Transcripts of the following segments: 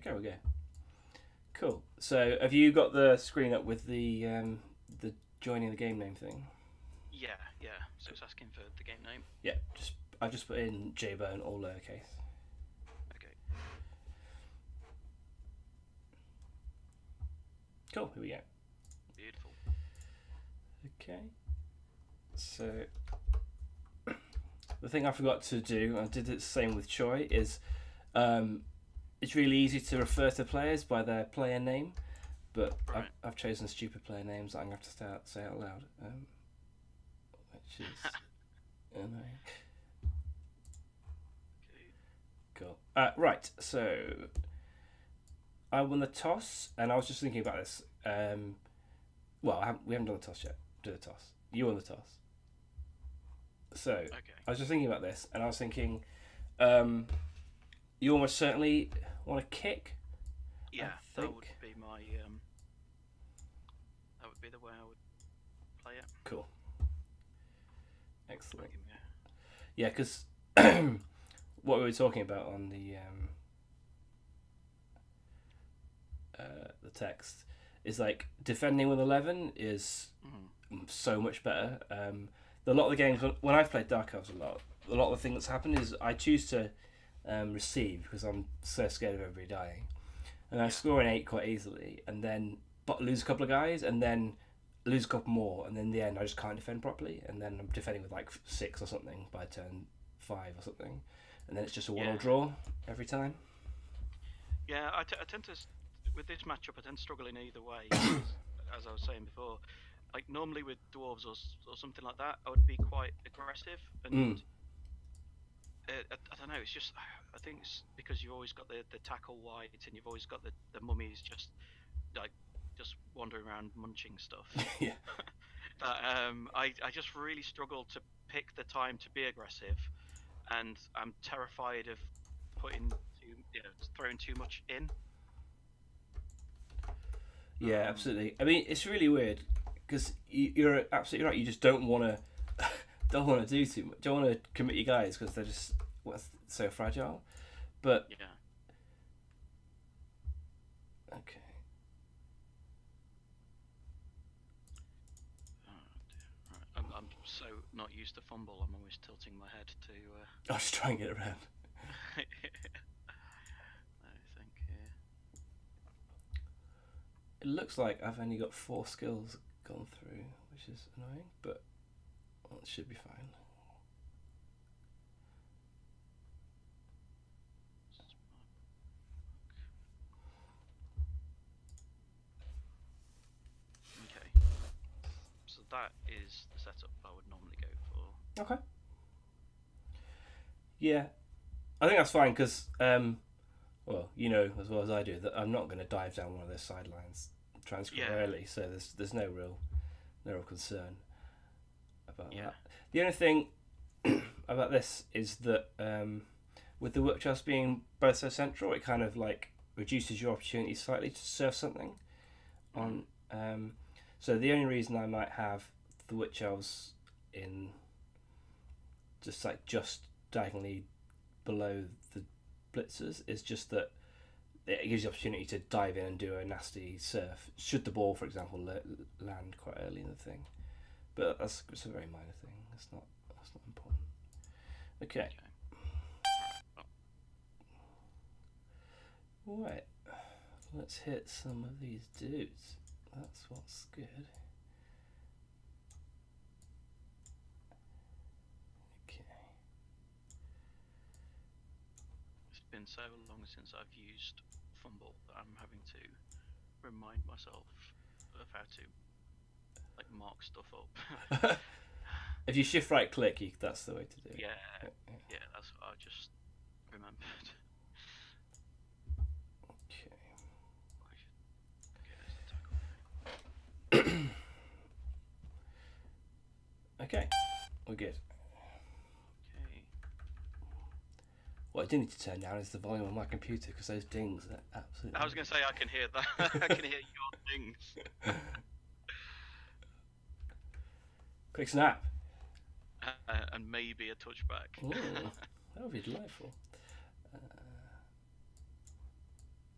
Okay, we go. Cool. So, have you got the screen up with the joining the game name thing? Yeah, yeah. So it's asking for the game name. Yeah. I've just put in JBone all lowercase. Okay. Cool. Here we go. Beautiful. Okay. So, the thing I forgot to do, I did the same with Choi, is it's really easy to refer to players by their player name, but Right. I've chosen stupid player names that I'm going to have to say out loud, which is annoying. Okay. Cool. Right, so I won the toss, and I was just thinking about this. We haven't done the toss yet. Do the toss. You won the toss. So Okay. I was just thinking about this, and I was thinking, you almost certainly want to kick. Yeah, I that think. would be my. That would be the way I would play it. Cool. Excellent. Give me Yeah, because what we were talking about on the text is like defending with 11 is so much better. A lot of the games when I've played Dark Elves a lot of the thing that's happened is I choose to receive because I'm so scared of everybody dying, and I score an 8 quite easily, and then lose a couple of guys, and then lose a couple more, and then in the end I just can't defend properly, and then I'm defending with like 6 or something by turn 5 or something, and then it's just a 1-all draw every time. Yeah, I tend to, with this matchup, I tend to struggle in either way. As I was saying before, like normally with dwarves or something like that, I would be quite aggressive, and I don't know. It's just I think it's because you've always got the tackle white, and you've always got the mummies like just wandering around munching stuff. Yeah. But I just really struggle to pick the time to be aggressive, and I'm terrified of throwing too much in. Yeah, absolutely. I mean, it's really weird because you're absolutely right. You just don't want to do too much. Don't want to commit your guys because they're just so fragile. But Yeah. okay. Oh dear. Right. I'm so not used to fumble. I'm always tilting my head to. I'll just try and get around. I think here. It looks like I've only got 4 skills gone through, which is annoying, but it should be fine. Okay. So that is the setup I would normally go for. Okay. Yeah, I think that's fine because, well, you know as well as I do that I'm not going to dive down one of those sidelines, try and score early. So there's no real concern about that. The only thing about this is that with the workshops being both so central, it kind of like reduces your opportunity slightly to serve something on. So the only reason I might have the witch elves in just diagonally below the blitzers is just that it gives you the opportunity to dive in and do a nasty surf should the ball, for example, land quite early in the thing. But it's a very minor thing. That's not important. Okay. Right. Let's hit some of these dudes. That's what's good. Okay. It's been so long since I've used fumble that I'm having to remind myself of how to like mark stuff up. If you shift right click, that's the way to do it. Yeah, that's what I just remembered. Okay, we're good. Okay. What I do need to turn down is the volume on my computer because those dings are absolutely. I was going to say I can hear that. I can hear your things. Quick snap. And maybe a touchback. Ooh, that would be delightful.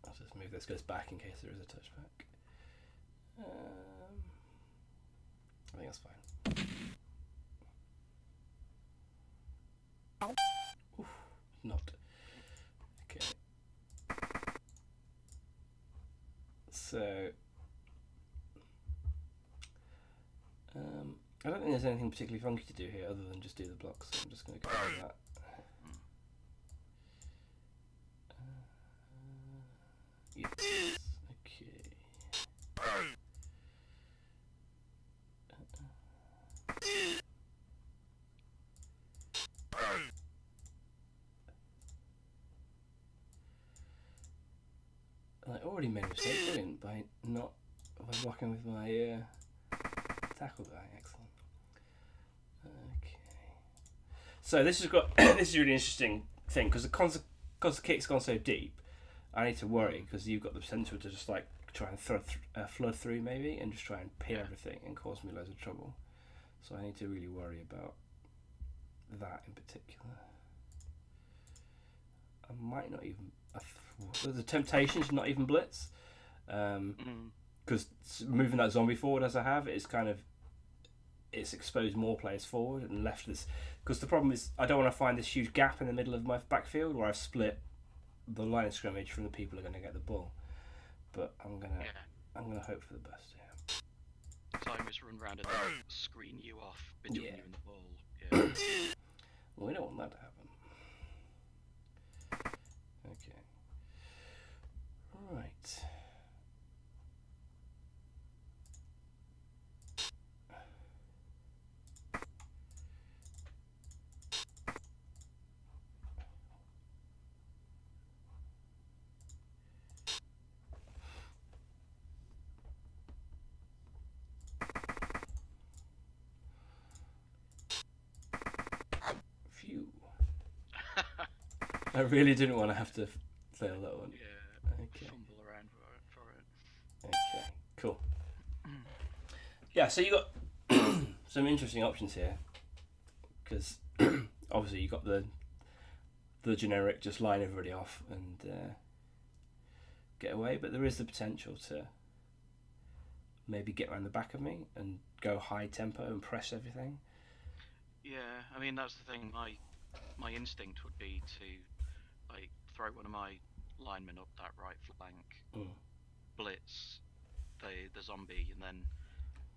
I'll just move those guys back in case there is a touchback. I think that's fine. Oof, not. Okay. So, I don't think there's anything particularly funky to do here other than just do the blocks, so I'm just going to go with that. Yes. Okay. I already made a mistake, brilliant, by blocking with my tackle guy. Excellent. Okay. So this has got this is a really interesting thing because the kick's gone so deep. I need to worry because you've got the potential to just like try and flood through maybe and just try and pin everything and cause me loads of trouble. So I need to really worry about that in particular. I might not even. There's a temptation to not even blitz, because moving that zombie forward as I have, it's exposed more players forward and left this. Because the problem is I don't want to find this huge gap in the middle of my backfield where I've split the line of scrimmage from the people who are going to get the ball. But I'm gonna hope for the best. Yeah. Time is run round and then screen you off between you and the ball. Yeah. Well, we don't want that to happen. Okay. Right. Phew. I really didn't want to have to fail that one. Yeah. Okay. Fumble around for it. Okay. Cool. Yeah. So you got some interesting options here, because obviously you got the generic just line everybody off and get away, but there is the potential to maybe get around the back of me and go high tempo and press everything. Yeah, I mean that's the thing. My instinct would be to like throw one of my linemen up that right flank, blitz the zombie, and then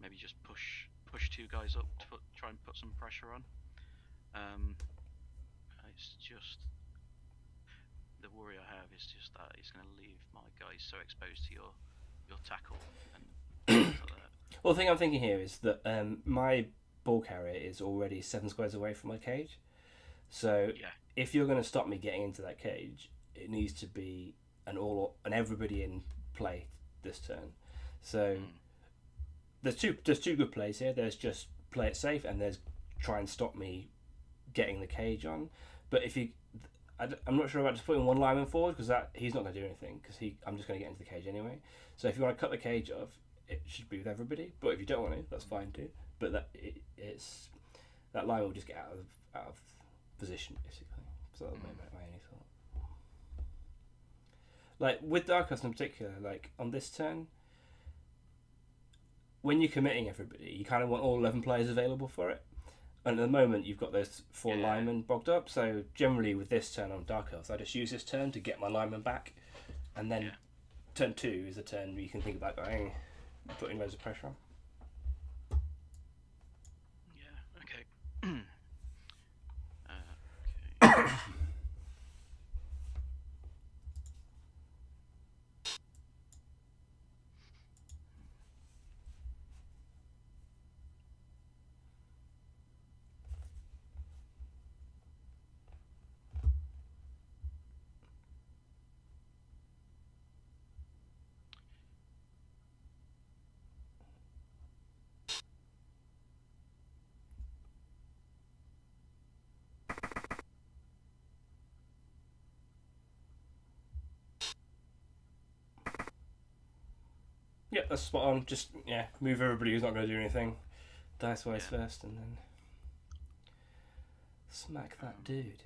maybe just push two guys up to try and put some pressure on. It's just the worry I have is just that it's going to leave my guys so exposed to your tackle and stuff like that. Well, the thing I'm thinking here is that my ball carrier is already 7 squares away from my cage. So if you're going to stop me getting into that cage, it needs to be an everybody in play this turn. So there's two good plays here. There's just play it safe, and there's try and stop me getting the cage on. But if I'm not sure about just putting one lineman forward because he's not going to do anything because I'm just going to get into the cage anyway. So if you want to cut the cage off, it should be with everybody. But if you don't want to, that's fine too. But that line will just get out of position basically. So that'll make my only thought. Like with Dark Horse in particular, like on this turn, when you're committing everybody, you kind of want all 11 players available for it. And at the moment, you've got those 4 linemen bogged up. So generally, with this turn on Dark Elf, I just use this turn to get my linemen back, and then turn 2 is the turn where you can think about putting loads of pressure on. Yeah. Okay. Okay. Yeah, that's spot on. Just move everybody who's not going to do anything. Dice wise first, and then smack that dude.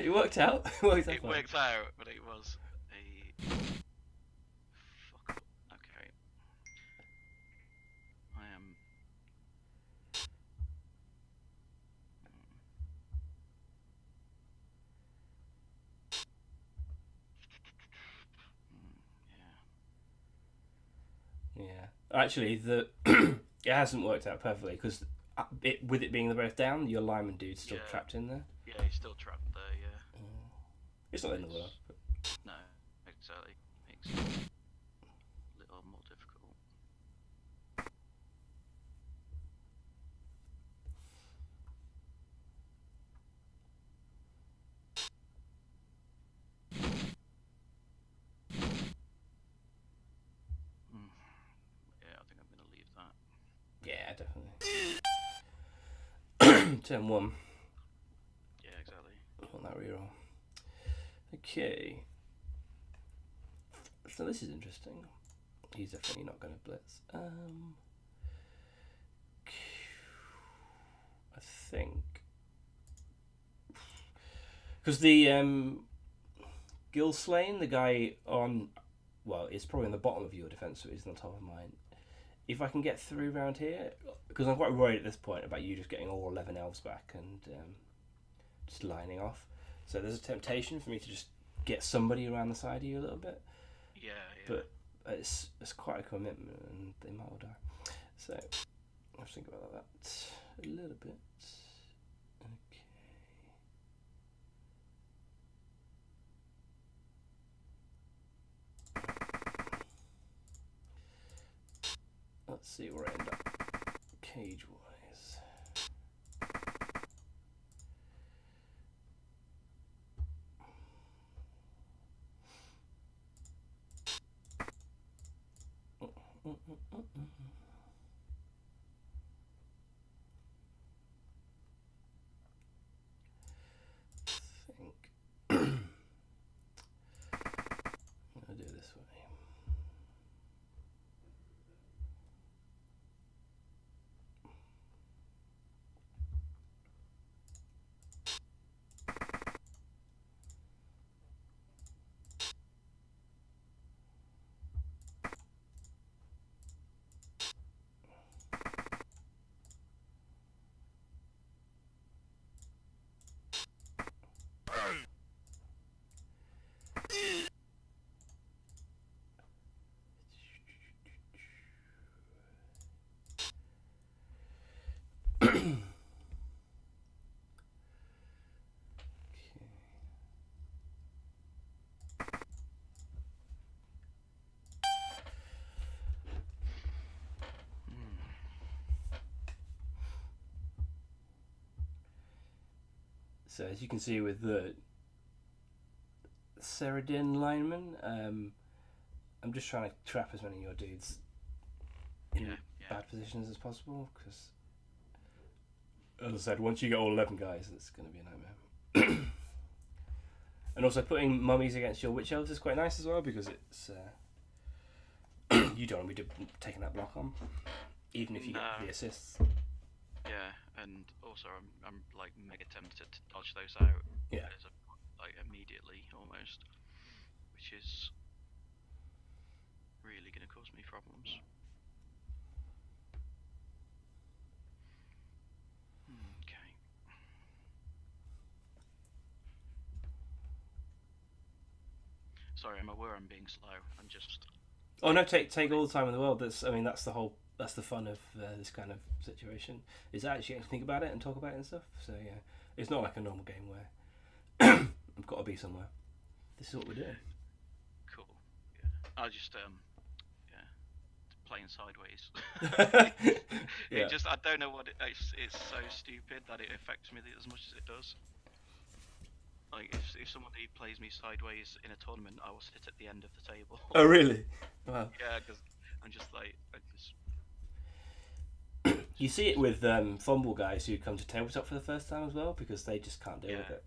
It worked out. It worked out. It worked out, but it was a fuck up. Okay. I am. Yeah. Actually, it hasn't worked out perfectly because with it being the both down, your lineman dude's still trapped in there. Yeah, he's still trapped there. Yeah. It's not in the world. But... No, exactly. Makes it a little more difficult. Yeah, I think I'm gonna leave that. Yeah, definitely. Turn 1. Yeah, exactly. On that reroll. Okay. So this is interesting. He's definitely not going to blitz. I think because the Gil Slane, the guy on, well, it's probably on the bottom of your defense, so he's on top of mine. If I can get through around here, because I'm quite worried at this point about you just getting all 11 elves back and just lining off. So there's a temptation for me to just get somebody around the side of you a little bit. Yeah. But it's quite a commitment, and they might all die. So I have to think about that a little bit. Okay. Let's see where I end up cage-wise. I'll do it this way. So as you can see with the Ceridin lineman, I'm just trying to trap as many of your dudes in bad positions as possible, because as I said, once you get all 11 guys, it's going to be a nightmare. And also putting mummies against your witch elves is quite nice as well, because it's you don't want to be taking that block on, even if you get the assists. Yeah, and also I'm like mega tempted to dodge those out. Yeah. Like immediately almost, which is really going to cause me problems. Okay. Sorry, I'm aware I'm being slow. I'm just. Oh no! Take all the time in the world. That's the fun of this kind of situation. Is actually to think about it and talk about it and stuff. So yeah, it's not like a normal game where I've got to be somewhere. This is what we're doing. Cool. Yeah. I just playing sideways. Yeah. It just I don't know what it's so stupid that it affects me as much as it does. Like if somebody plays me sideways in a tournament, I will sit at the end of the table. Oh really? Wow. Yeah, because I'm just like You see it with fumble guys who come to tabletop for the first time as well, because they just can't deal with it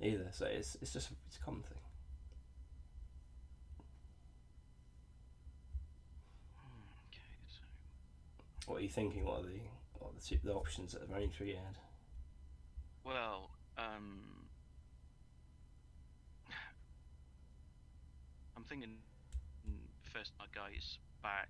either. So it's a common thing. Okay, so What are you thinking? What are the options that are running through your head? well, I'm thinking first my guys back,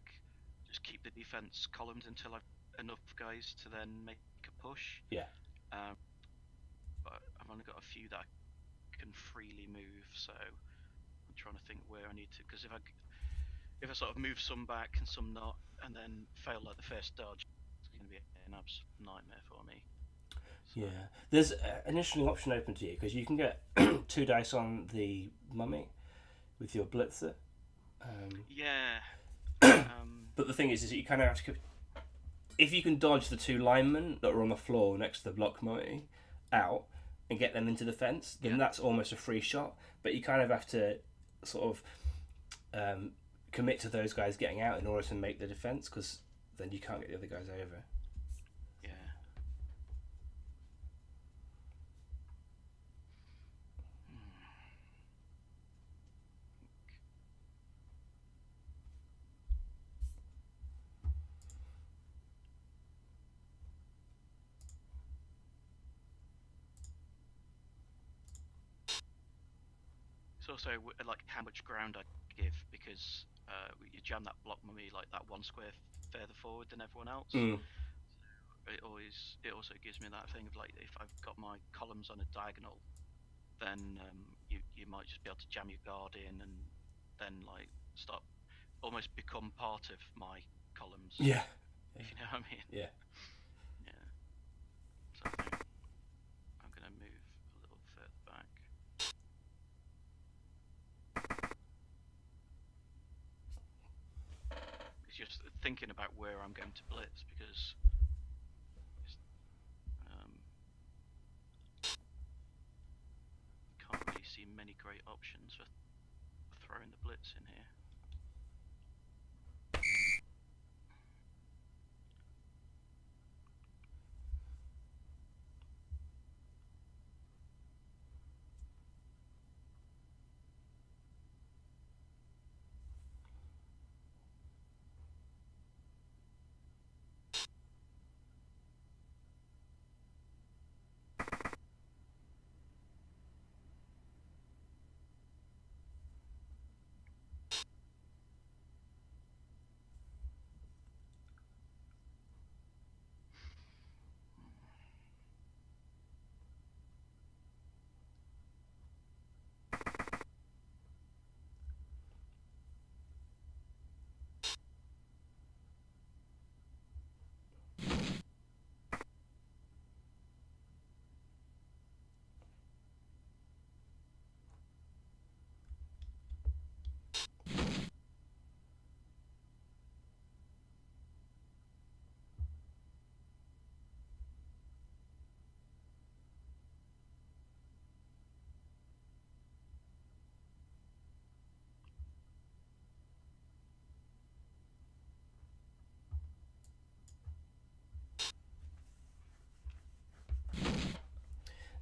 just keep the defense columns until I've enough guys to then make a push. Yeah. But I've only got a few that I can freely move, so I'm trying to think where I need to. Because if I sort of move some back and some not, and then fail like the first dodge, it's going to be an absolute nightmare for me. So. Yeah, there's an interesting option open to you because you can get 2 dice on the mummy with your blitzer. Yeah. But the thing is that you kind of have to. If you can dodge the 2 linemen that are on the floor next to the block mummy out and get them into the fence, then that's almost a free shot. But you kind of have to sort of commit to those guys getting out in order to make the defense, because then you can't get the other guys over. Yeah. It's also like how much ground I give, because you jam that block mummy like that 1 square further forward than everyone else. It also gives me that thing of like, if I've got my columns on a diagonal, then you might just be able to jam your guard in and then like start almost become part of my columns. Yeah. If you know what I mean. Yeah. Yeah. So I think I'm gonna move a little further back. It's just thinking about where I'm going to blitz, because can't really see many great options for throwing the blitz in here.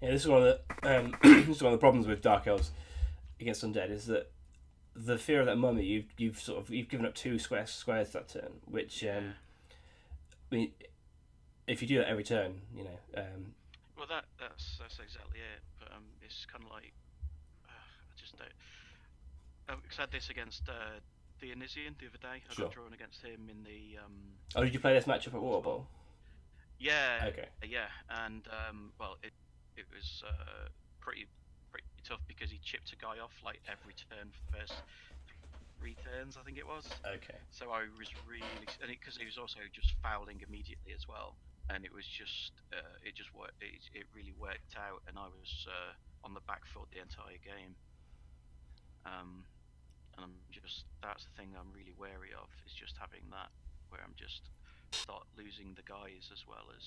Yeah, this is one of the this is one of the problems with Dark Elves against Undead, is that the fear of that mummy, you've given up 2 squares that turn, which I mean, if you do that every turn, you know. Well, that's exactly it. But it's kind of like I just don't. Because I had this against the Elysian the other day. I got drawn against him in the. Oh, did you play this matchup at Waterbowl? Yeah. Okay. Yeah, and well, it was pretty tough, because he chipped a guy off like every turn for the first 3 turns, I think it was. Okay. So I was really, and because he was also just fouling immediately as well, and it was just it just worked. It really worked out, and I was on the back foot the entire game. And I'm just, that's the thing I'm really wary of, is just having that where I'm just start losing the guys as well as.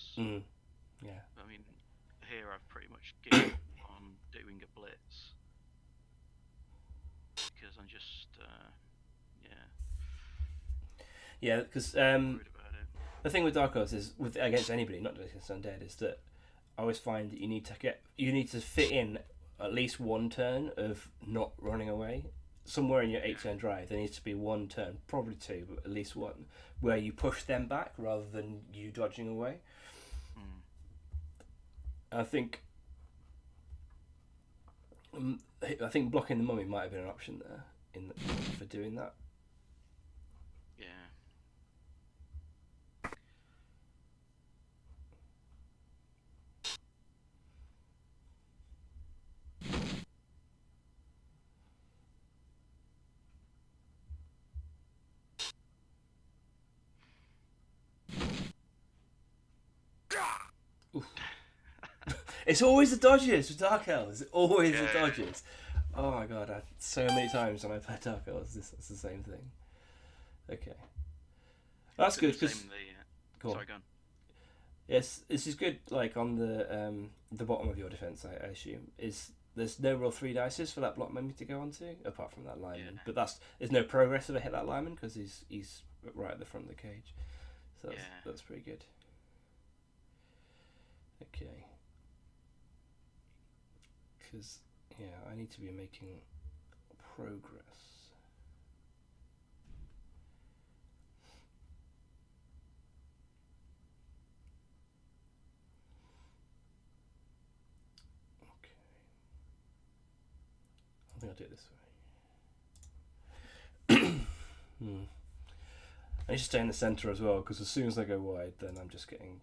Yeah. I mean, here I've pretty much given up on doing a blitz, because I'm just yeah, because worried about it. The thing with Dark Elves is, with against anybody, not just against Undead, is that I always find that you need to fit in at least 1 turn of not running away. Somewhere in your 8-turn drive, there needs to be 1 turn, probably 2, but at least 1, where you push them back rather than you dodging away. I think blocking the mummy might have been an option there. doing that. Yeah. It's always the dodges with Dark Elves. It's always the Yeah. dodges. Oh my god! So many times when I play Dark Elves, it's the same thing. Okay, that's good because. Sorry, go on. Yes, this is good. Like on the bottom of your defense, I assume there's no real 3 dices for that block mummy to go onto, apart from that lineman. Yeah. But there's no progress if I hit that lineman because he's right at the front of the cage. So that's pretty good. Okay. Because I need to be making progress. I think I'll do it this way. I need to stay in the centre as well, because as soon as I go wide, then I'm just getting...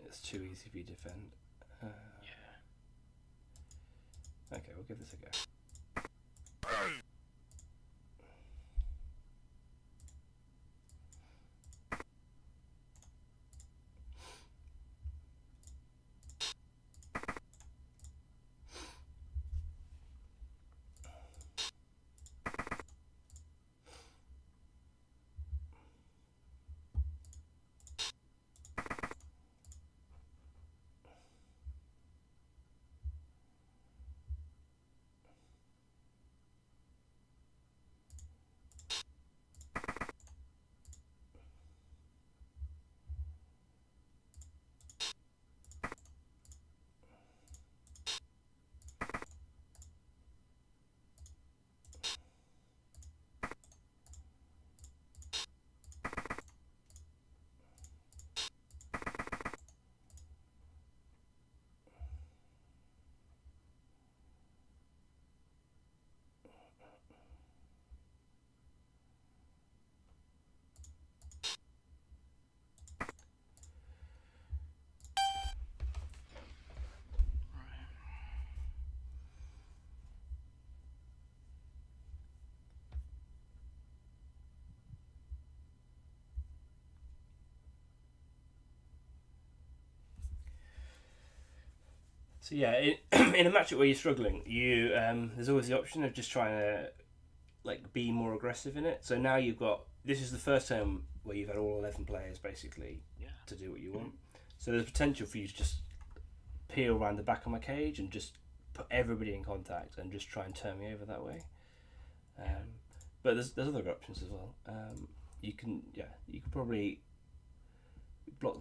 It's too easy for you to defend. Okay, we'll give this a go. So yeah, in a matchup where you're struggling, you there's always the option of just trying to be more aggressive in it. So now this is the first time where you've had all 11 players basically to do what you want. So there's potential for you to just peel around the back of my cage and just put everybody in contact and just try and turn me over that way. But there's other options as well. You can probably block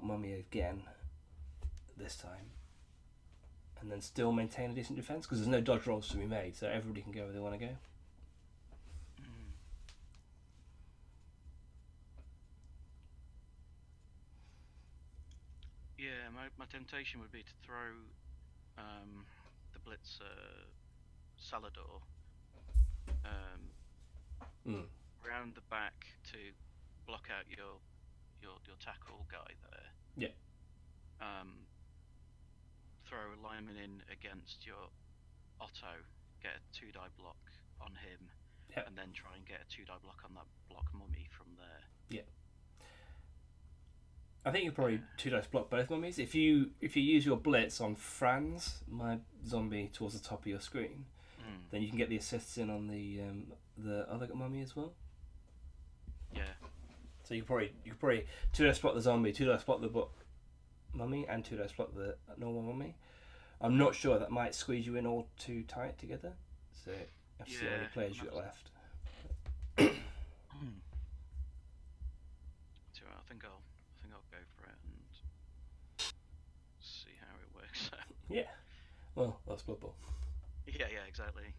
mummy again this time, and then still maintain a decent defense because there's no dodge rolls to be made, so everybody can go where they want to go. Yeah, my temptation would be to throw the blitzer Salador round the back to block out your tackle guy there. Yeah. Throw a lineman in against your Otto, get a 2-die block on him, and then try and get a 2-die block on that block mummy from there. Yeah. I think you probably 2-dice block both mummies. If you use your blitz on Franz, my zombie, towards the top of your screen, then you can get the assists in on the other mummy as well. Yeah. So you could probably 2-dice block the zombie, 2-dice block the mummy, and 2-dice block the normal mummy. I'm not sure, that might squeeze you in all too tight together. So you have to see how many players you got left. So I think I'll go for it and see how it works out. Yeah. Well, that's Blood Bowl. Yeah, exactly.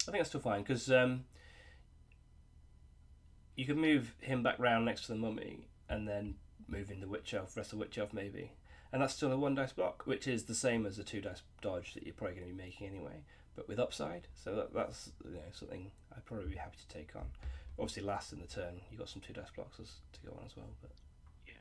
I think that's still fine because you could move him back round next to the mummy and then move in the witch elf, rest of the witch elf maybe, and that's still a 1 dice block, which is the same as a 2 dice dodge that you're probably going to be making anyway, but with upside. So that's something I'd probably be happy to take on. Obviously, last in the turn, you got some 2 dice blocks to go on as well, but Yeah.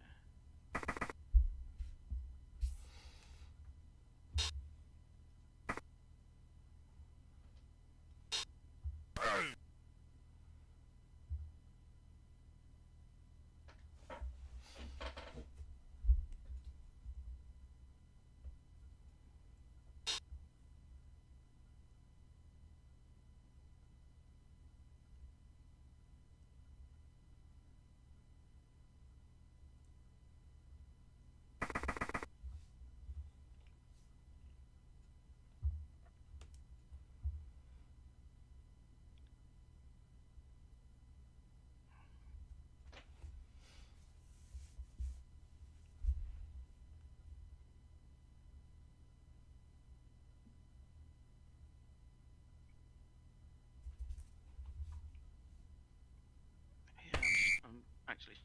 I'm actually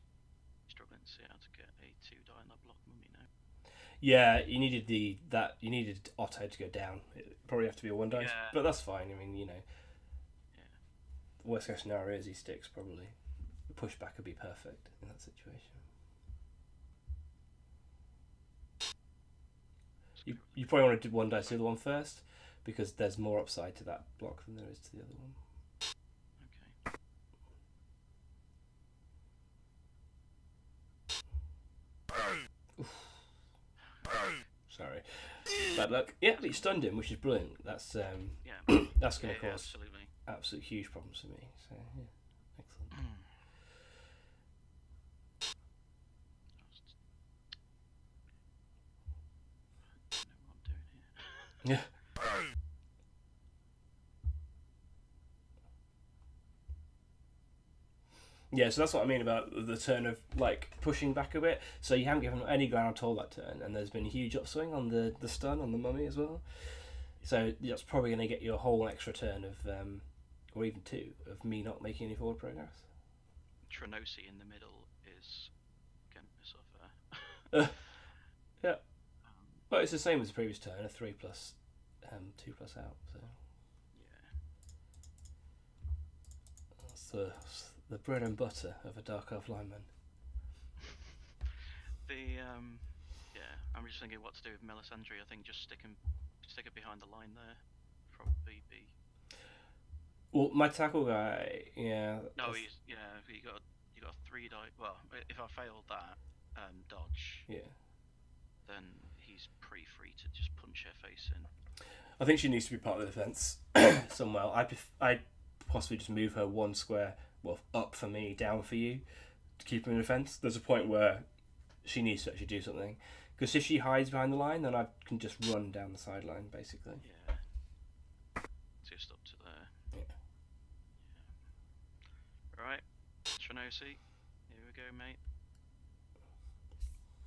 struggling to see how to get a 2 die in that block mummy now. yeah, you needed Otto to go down. It probably have to be a 1 dice, Yeah. but that's fine. I mean, Yeah. the worst case scenario is he sticks probably. The pushback would be perfect in that situation. You probably want to do 1 dice the other one first, because there's more upside to that block than there is to the other one. Okay. Sorry, bad luck. Yeah, but you stunned him, which is brilliant. That's Yeah. that's going to cause Absolutely. absolute huge problems for me. So yeah, excellent. I don't know what I'm doing here. Yeah. Yeah, so that's what I mean about the turn of like pushing back a bit. So you haven't given him any ground at all that turn, and there's been a huge upswing on the stun on the mummy as well. So that's probably going to get you a whole extra turn of, or even 2, of me not making any forward progress. Trenosi in the middle is going to suffer. Yeah. Well, it's the same as the previous turn, a 3 plus 2 plus out. So Yeah. that's the bread and butter of a Dark Elf lineman. I'm just thinking what to do with Melisandre. I think just stick her behind the line there. Probably be. Well, my tackle guy, yeah. No, you got 3 die. Well, if I failed that dodge, Yeah. then he's pretty free to just punch her face in. I think she needs to be part of the defence somewhere. I'd possibly just move her 1 square, well, up for me, down for you, to keep her in defence. There's a point where she needs to actually do something. Because if she hides behind the line, then I can just run down the sideline, basically. Yeah. Just up to there. Yeah. Right, Trenosi, here we go, mate.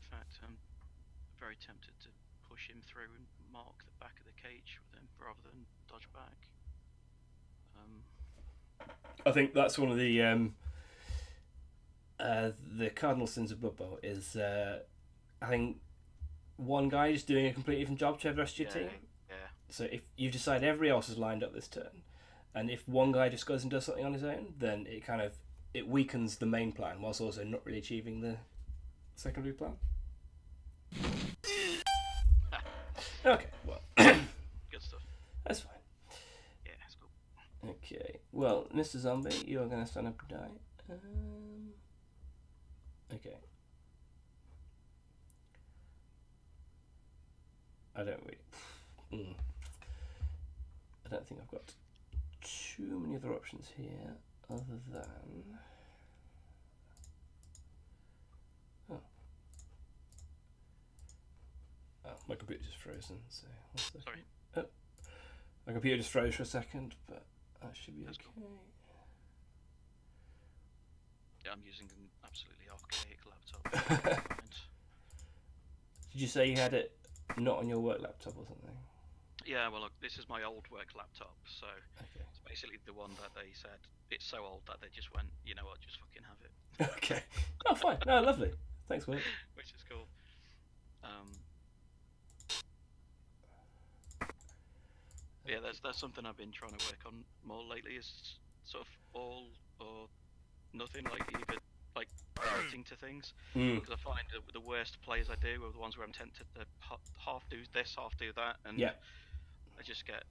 In fact, I'm very tempted to push him through and mark the back of the cage with him rather than dodge back. I think that's one of the cardinal sins of Blood Bowl is I think one guy is doing a completely different job to the rest of your team. Yeah. So if you decide everybody else is lined up this turn, and if one guy just goes and does something on his own, then it weakens the main plan whilst also not really achieving the secondary plan. Okay, well, Good stuff. that's fine. Yeah, that's cool. Okay, well, Mr. Zombie, you are going to stand up and die. Okay. I don't think I've got too many other options here, other than... Oh, my computer just frozen, so... Sorry. Oh, my computer just froze for a second, but that should be That's okay. cool. Yeah, I'm using an absolutely archaic laptop. Did you say you had it not on your work laptop or something? Yeah, well, look, this is my old work laptop, so Okay. it's basically the one that they said it's so old that they just went, you know what, just fucking have it. Okay. Oh, fine. No, lovely. Thanks, Will. Which is cool. Yeah, that's something I've been trying to work on more lately. Is sort of all or nothing, like either like editing to things. Because I find that the worst plays I do are the ones where I'm tempted to half do this, half do that, and Yeah. I just get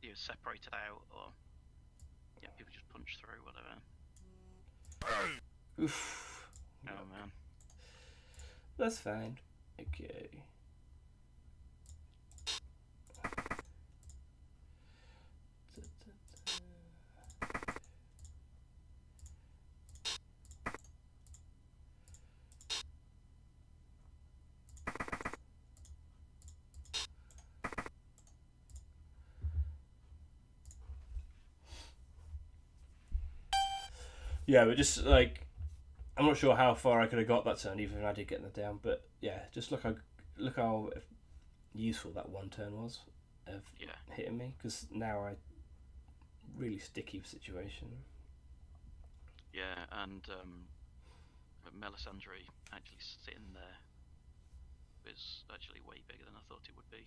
either separated out or people just punch through whatever. Oof. Oh man. That's fine. Okay. Yeah, but just like, I'm not sure how far I could have got that turn, even if I did get that down. But yeah, just look how useful that one turn was of hitting me, because now I really sticky situation. Yeah, and Melisandre actually sitting there is actually way bigger than I thought it would be.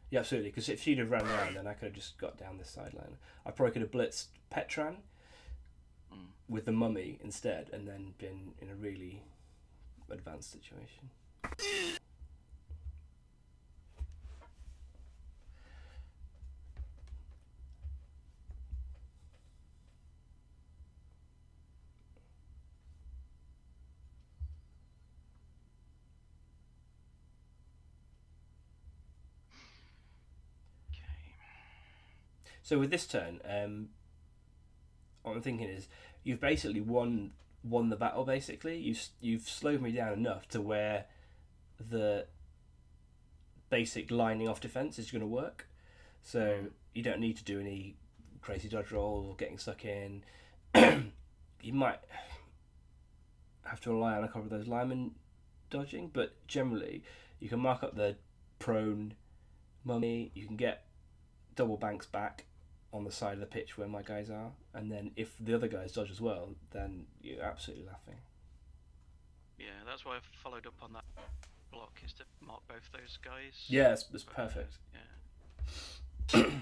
Yeah, absolutely. Because if she'd have run around, then I could have just got down this sideline. I probably could have blitzed Petran with the mummy instead, and then been in a really advanced situation. So with this turn, what I'm thinking is you've basically won the battle. Basically, you've slowed me down enough to where the basic lining off defense is going to work. So you don't need to do any crazy dodge roll or getting stuck in. You might have to rely on a couple of those linemen dodging, but generally you can mark up the prone mummy. You can get double banks back on the side of the pitch where my guys are, and then if the other guys dodge as well, then you're absolutely laughing. Yeah, that's why I followed up on that block, is to mark both those guys. Yeah, it's perfect. Yeah.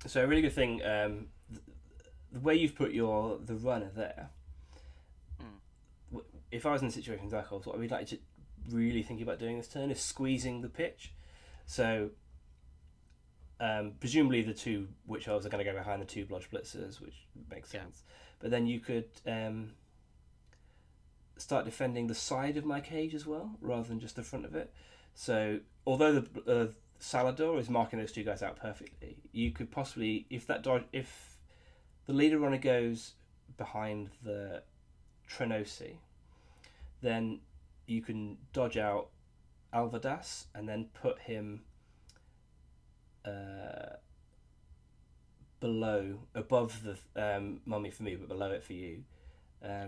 So a really good thing, the way you've put the runner there. If I was in a situation with Dark Horse, what I would like to really think about doing this turn is squeezing the pitch. So presumably the two witch elves are going to go behind the two blodge blitzers, which makes sense. But then you could start defending the side of my cage as well, rather than just the front of it. So although the Salador is marking those two guys out perfectly, you could possibly, if the leader runner goes behind the Trenosi, then you can dodge out Alvadas and then put him above the mummy for me, but below it for you. I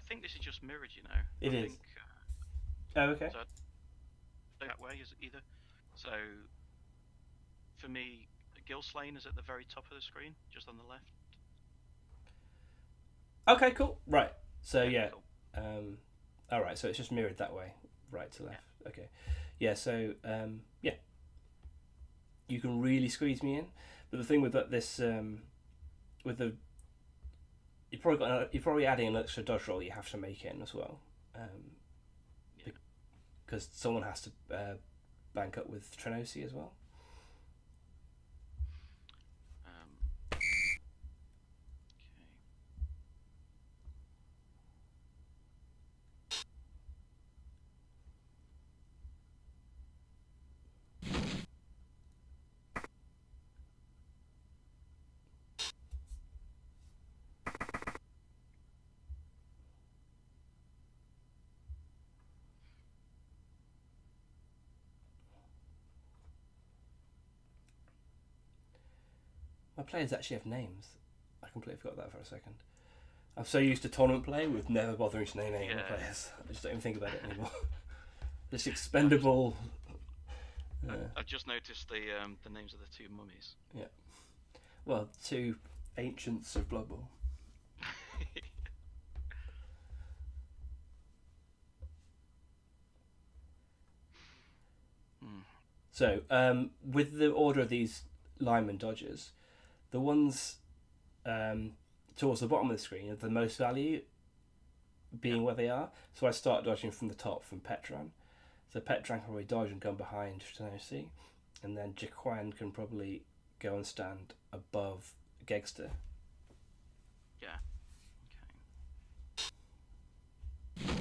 think this is just mirrored, you know. It is. Oh, okay. So that way is either. So for me, Gilslane is at the very top of the screen, just on the left. Okay, cool. Right. So yeah. Cool. All right. So it's just mirrored that way, right to left. Yeah. Okay. Yeah. So yeah. You can really squeeze me in, but the thing with this, with the, you're probably adding an extra dodge roll you have to make in as well, because someone has to bank up with Trenosi as well. Okay. My players actually have names. I completely forgot that for a second. I'm so used to tournament play with never bothering to name any of my players. I just don't even think about it anymore. This expendable. I've just noticed the names of the two mummies. Yeah. Well, two ancients of Blood Bowl. So, with the order of these lineman dodgers, the ones towards the bottom of the screen are the most value, being where they are. So I start dodging from the top, from Petran. So Petran can probably dodge and come behind Tenosi, and then Jaquan can probably go and stand above Gegster. Yeah. Okay.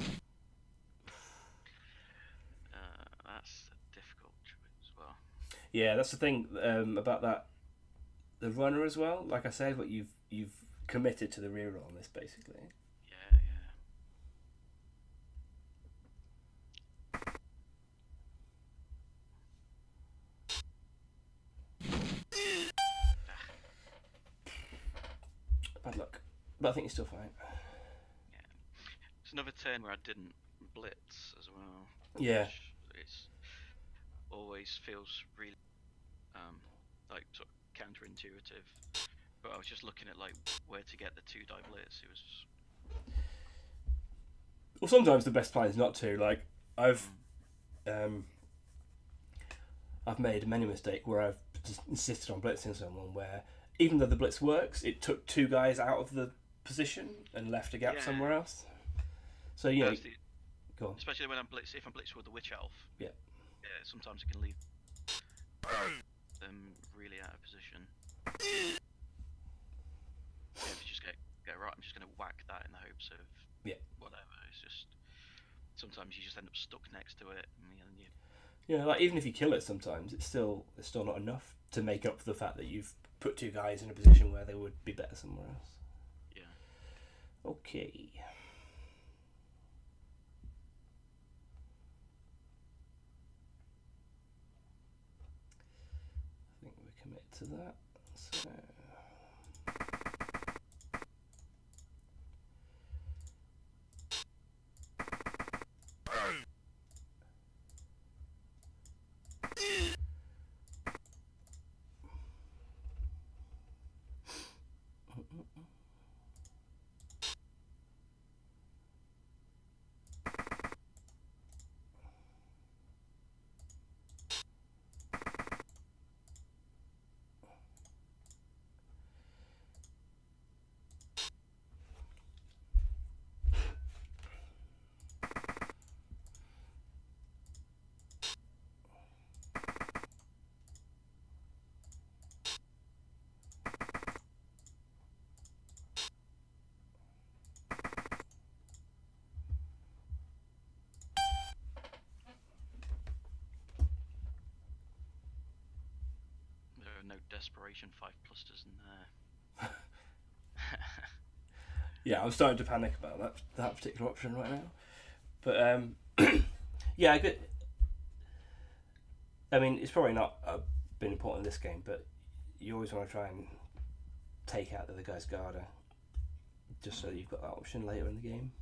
That's a difficult choice as well. Yeah, that's the thing about that. The runner as well. Like I said, what you've committed to the reroll on this basically. Yeah. Bad luck, but I think you're still fine. Yeah. It's another turn where I didn't blitz as well. Yeah. It's always feels really like sort of counterintuitive. But I was just looking at like where to get the 2-die blitz. It was. Well, sometimes the best plan is not to. Like I've made many mistakes where I've just insisted on blitzing someone where even though the blitz works, it took 2 guys out of the position and left a gap somewhere else. So yeah, go on. Especially when if I'm blitzing with the witch elf. Yeah. Yeah, sometimes it can leave them really out of position. Yeah, if you just get right, I'm just going to whack that in the hopes of whatever. It's just sometimes you just end up stuck next to it, and you. Yeah, like even if you kill it, sometimes it's still not enough to make up for the fact that you've put 2 guys in a position where they would be better somewhere else. Yeah. Okay. I think we commit to that. So. No desperation 5+ers in there. Yeah, I'm starting to panic about that particular option right now. But yeah, I mean, it's probably not been important in this game, but you always want to try and take out the other guy's Garda, just so that you've got that option later in the game.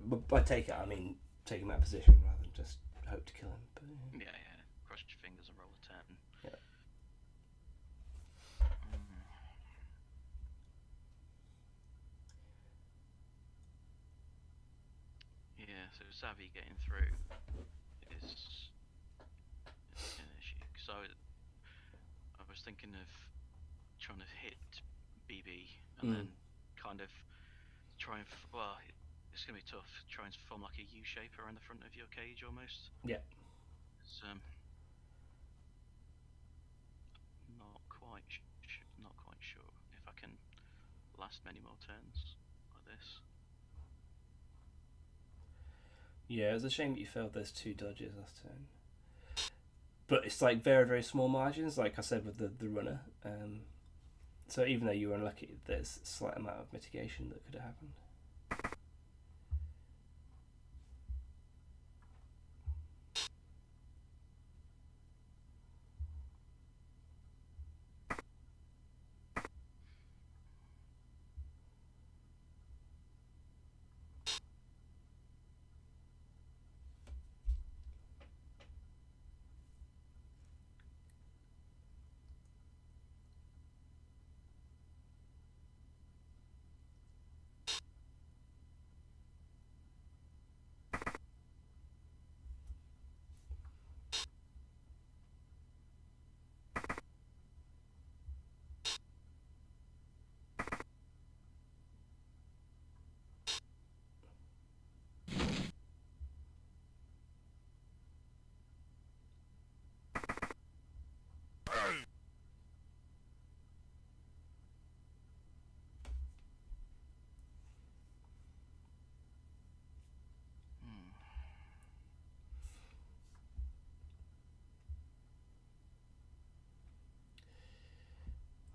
But by take it, I mean take him out of position rather than just hope to kill him. But, yeah. Cross your fingers and roll a 10. Yeah. Yeah, so Savvy getting through is an issue. So I was thinking of trying to hit BB and then kind of try and it's gonna be tough. Try and form like a U shape around the front of your cage almost. Yeah. many more turns like this. Yeah, it was a shame that you failed those 2 dodges last turn. But it's like very, very small margins, like I said with the runner. So even though you were unlucky, there's a slight amount of mitigation that could have happened.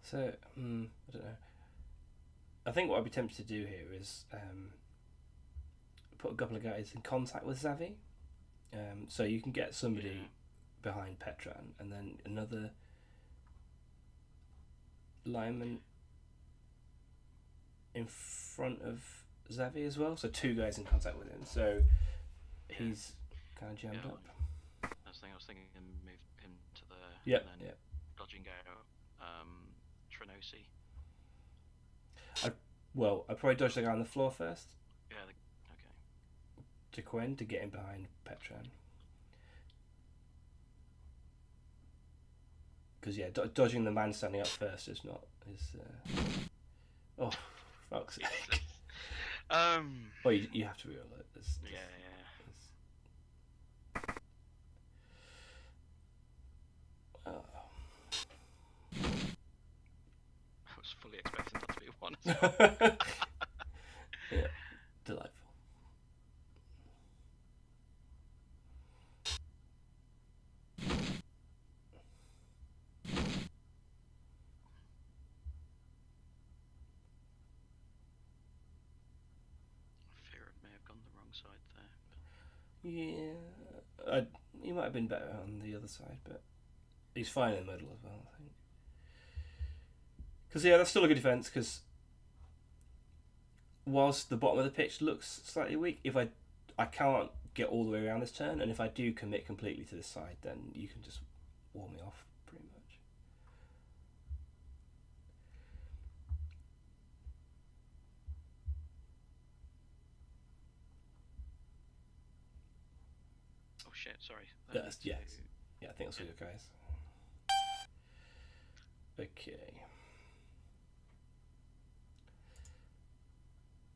So, I don't know. I think what I'd be tempted to do here is put a couple of guys in contact with Xavi. So you can get somebody behind Petran and then another lineman in front of Xavi as well. So 2 guys in contact with him. So he's kind of jammed up. I was thinking move him to there. Yeah, and then yeah. Dodging out Trinosi. I'd probably dodge the guy on the floor first. Yeah, okay. Jaquin to get in behind Petran. Because dodging the man standing up first is not oh, fuck's sake. Well, you have to realise this. Yeah. I was fully expecting that to be one as well. Yeah, delightful. Side there. Yeah, he might have been better on the other side, but he's fine in the middle as well, I think. Because that's still a good defence. Because whilst the bottom of the pitch looks slightly weak, if I can't get all the way around this turn, and if I do commit completely to this side, then you can just wall me off pretty much. Shit, sorry. Yeah, I think that's all good, guys. Okay.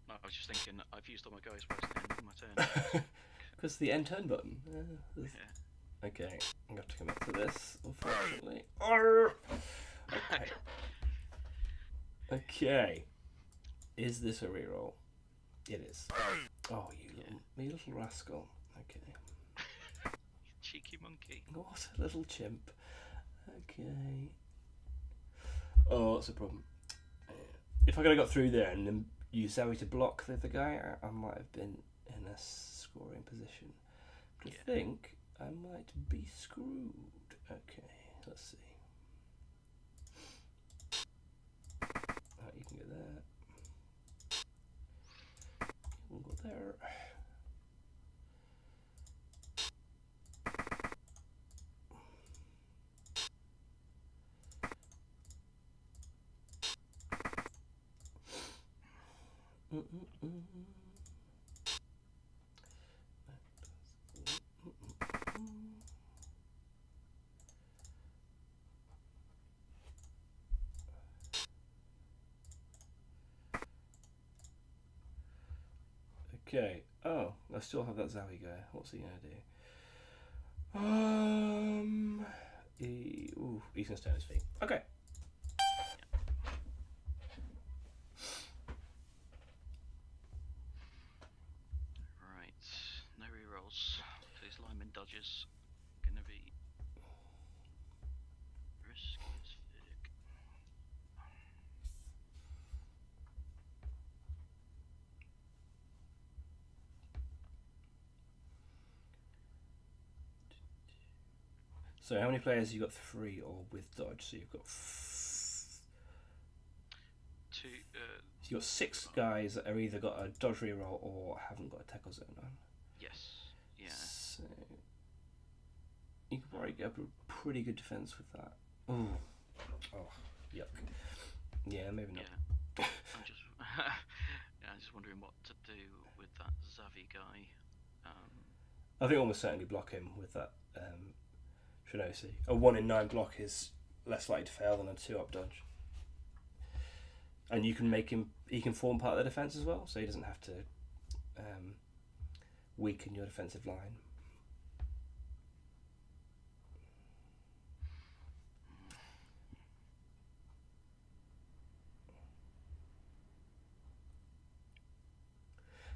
No, I was just thinking, I've used all my guys. Where's the end of my turn? Because the end turn button. Yeah. Okay, I'm going to have to commit to this, unfortunately. Okay. Okay. Is this a reroll? It is. Oh, you little rascal. Okay. Cheeky monkey. What a little chimp. Okay. Oh, that's a problem. If I could have got through there and then used Zoe to block the other guy, I might have been in a scoring position. But I think I might be screwed. Okay, let's see. Right, you can go there. We'll go there. Okay. Oh, I still have that Zowie guy. What's he gonna do? He's gonna stay on his feet. Okay. So how many players you got? 3 or with dodge? So you've got Two. you got 6 guys that are either got a dodge reroll or haven't got a tackle zone on. Yes. Yeah. So you can probably get up a pretty good defense with that. Ooh. Oh, yuck. Yeah, maybe not. Yeah. I'm just. Yeah, I'm just wondering what to do with that Xavi guy. I think almost certainly block him with that Trinosi. A 1 in 9 block is less likely to fail than a 2-up dodge. And you can make him. He can form part of the defense as well, so he doesn't have to weaken your defensive line.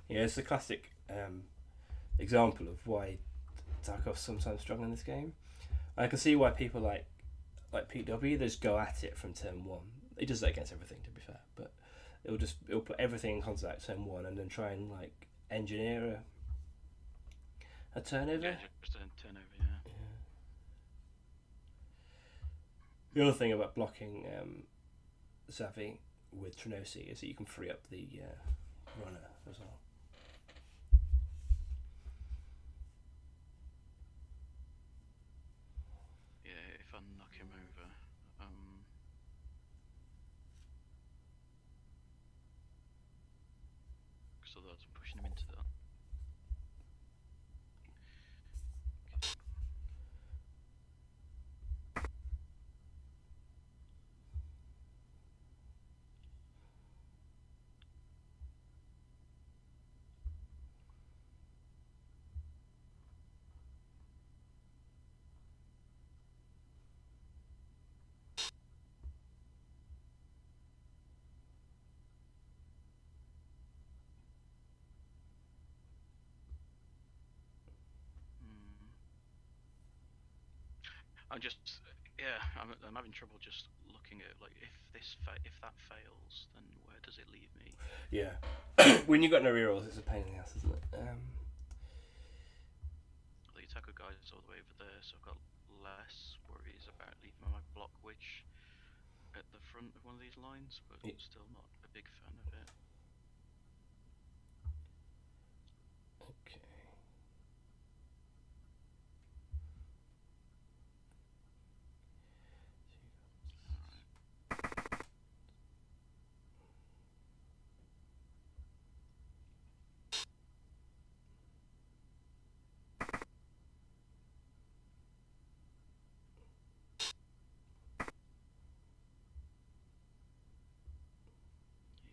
Yeah, it's a classic example of why Tarkov's sometimes struggle in this game. I can see why people like Pete W. They just go at it from turn 1. He does that against everything, to be fair, but it'll put everything in contact turn 1 and then try and like engineer a turnover. Yeah, just a turnover. Yeah. The other thing about blocking Xavi with Trinosi is that you can free up the runner as well. Yeah, if I knock him over. Because otherwise I'm pushing him into that. I'm just, I'm having trouble just looking at like if that fails, then where does it leave me? Yeah, when you've got no rerolls, it's a pain in the ass, isn't it? The attacker guy is all the way over there, so I've got less worries about leaving my block witch at the front of one of these lines, but I'm still not a big fan of it. Okay.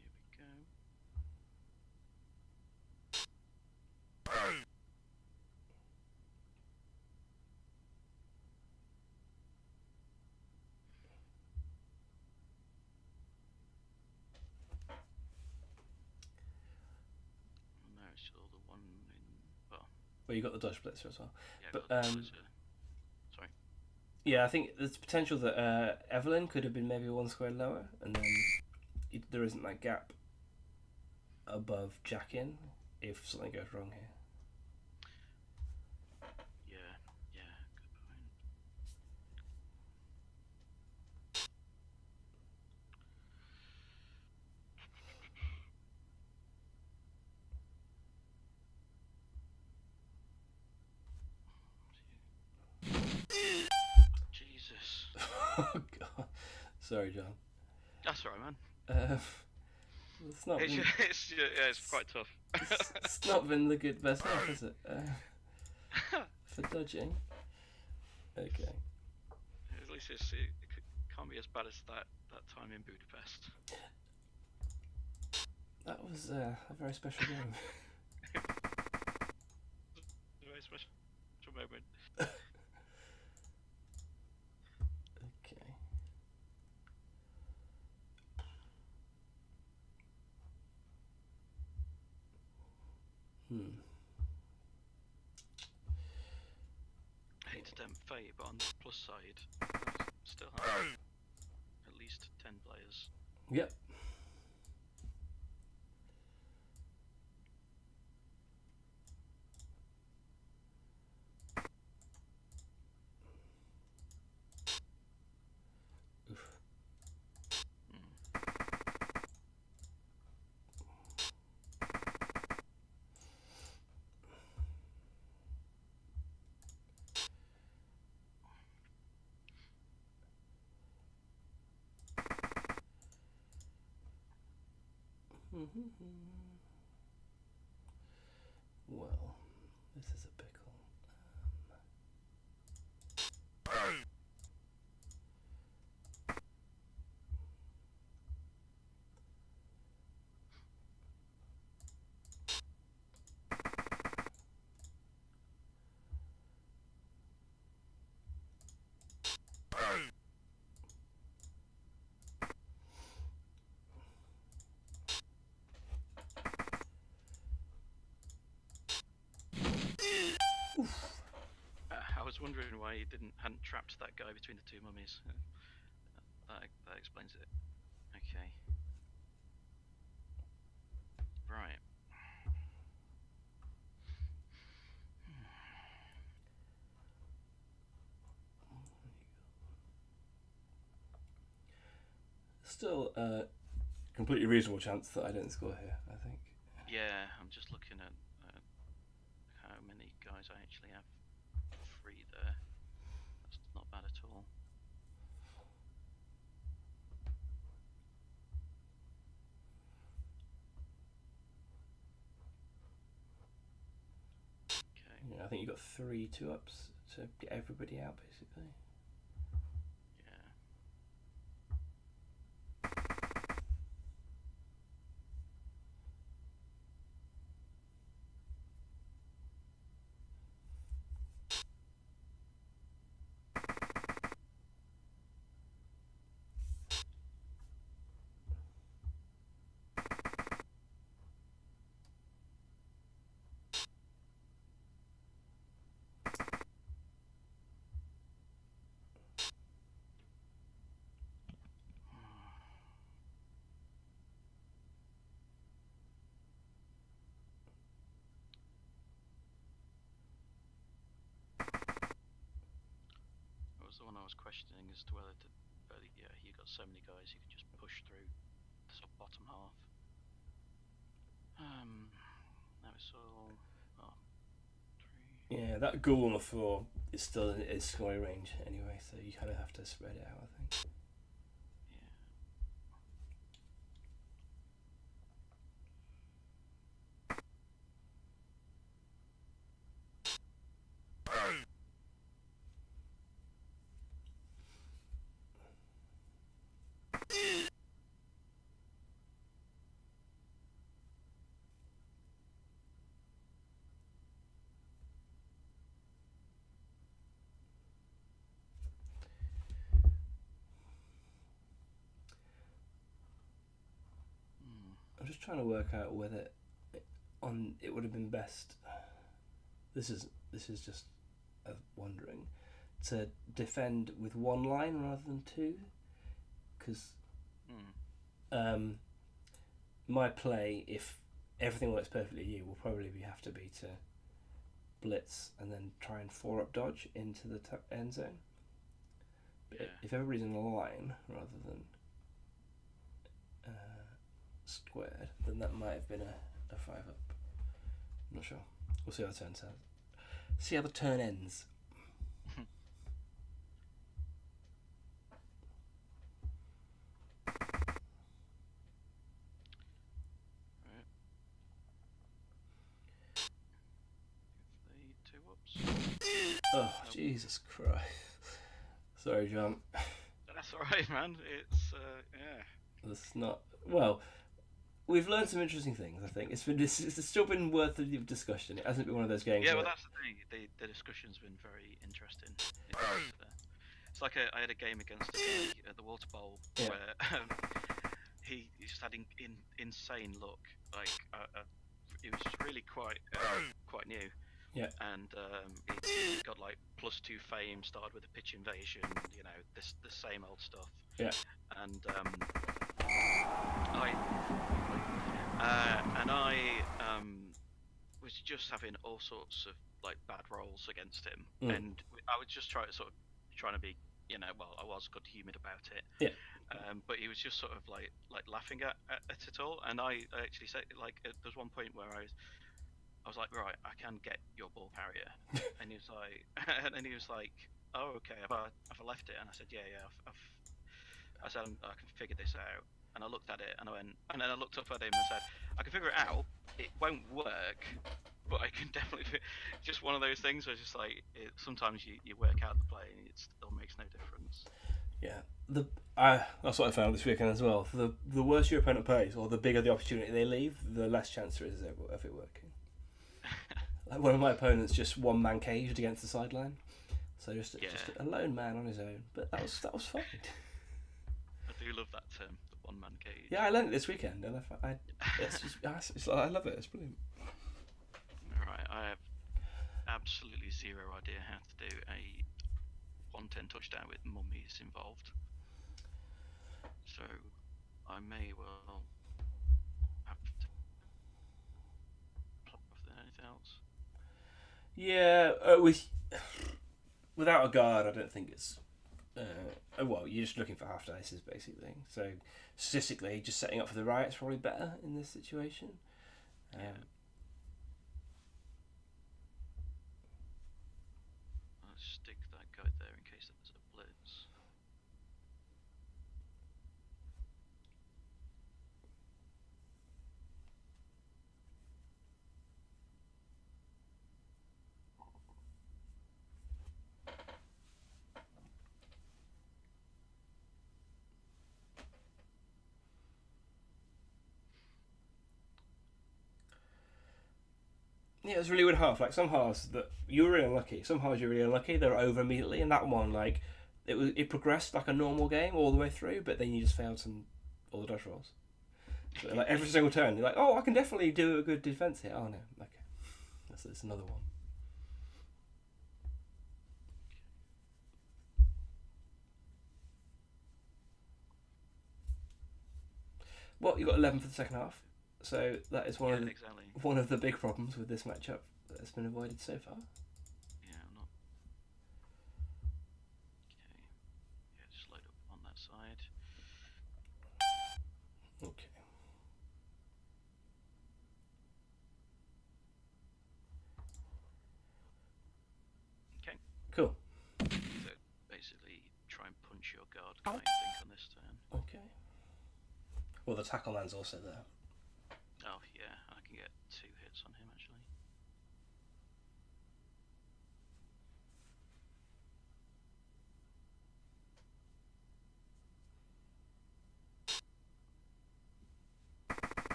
Here we go. No, it's still the one in. Well, you got the dodge blitzer as well. Yeah, but sorry. Yeah, I think there's potential that Evelyn could have been maybe 1 square lower, and then there isn't that gap above Jack in if something goes wrong here. Yeah, good point. Jesus. Oh God, sorry, John. That's alright, man. It's not. It's quite tough. It's not been the best half, has it? For dodging. Okay. At least it can't be as bad as that time in Budapest. That was a very special game. A very special moment. Okay. I hate to tempt fate, but on the plus side, I still have at least 10 players. Yep. Well, this is a pickle. I was wondering why he hadn't trapped that guy between the two mummies. That explains it. Okay. Right. Still a completely reasonable chance that I don't score here, I think. Yeah, I'm just looking at how many guys I actually have free there. That's not bad at all. Okay. Yeah, I think you've got 3 2-ups to get everybody out, basically. Yeah. That was the one I was questioning as to whether to. Yeah, you got so many guys you could just push through the sort of bottom half. That was all. Oh, 3. Yeah, that ghoul on the floor is still in its scoring range anyway, so you kind of have to spread it out, I think. I'm just trying to work out whether it would have been best. This is just wondering to defend with 1 line rather than 2, because my play, if everything works perfectly, will probably have to be to blitz and then try and 4-up dodge into the end zone. But if everybody's in a line rather than squared, then that might have been a 5-up. I'm not sure. We'll see how the turn ends. See how the turn ends. Right. Give the 2-ups. Oh, Jesus Christ. Sorry, John. That's alright, man. It's yeah. That's not well. We've learned some interesting things. I think it's still been worth the discussion. It hasn't been one of those games. Yeah, well, that's the thing. The discussion's been very interesting. It's like I had a game against a guy at the Waterbowl where he just had insane luck. Like it was really quite new. Yeah. And he got like +2 fame, started with a pitch invasion. You know, the same old stuff. Yeah. And I was just having all sorts of like bad rolls against him, and I was just trying to be, you know, well, I was good-humoured about it. Yeah. But he was just sort of like laughing at it all, and I actually said, like, there's one point where I was like, right, I can get your ball carrier, and he was like, oh, okay, have I left it? And I said, yeah, I said I can figure this out. and I looked at it, and I went, and then I looked up at him and said, I can figure it out. It won't work, but I can definitely. Just one of those things where it's just like sometimes you work out the play and it still makes no difference. Yeah, that's what I found this weekend as well. The worse your opponent plays, or the bigger the opportunity they leave, the less chance there is of it working. Like one of my opponents just one man caged against the sideline, so just a lone man on his own. But that was fine. I do love that term, the one man cage. Yeah, I learned it this weekend, and I love it. It's brilliant. Right, I have absolutely zero idea how to do a 110 touchdown with mummies involved, so I may well have to plug off anything else. Yeah, without a guard, I don't think it's. Well, you're just looking for half dices basically. So statistically, just setting up for the riot's probably better in this situation. Yeah. I'll stick that guide there in case there's a blitz. Yeah, it's really weird half. Like some halves that you were really unlucky. Some halves you're really unlucky. They're over immediately, and that one like it progressed like a normal game all the way through, but then you just failed all the dodge rolls. So, like every single turn, you're like, oh, I can definitely do a good defense here. Oh no, okay, that's another one. Well, you got 11 for the second half, so that is one of the big problems with this matchup that has been avoided so far. Yeah, I'm not. Okay. Yeah, just load up on that side. Okay. Okay. Cool. So basically, try and punch your guard guy, I think, on this turn. Okay. Well, the tackle man's also there. Oh yeah, I can get 2 hits on him actually.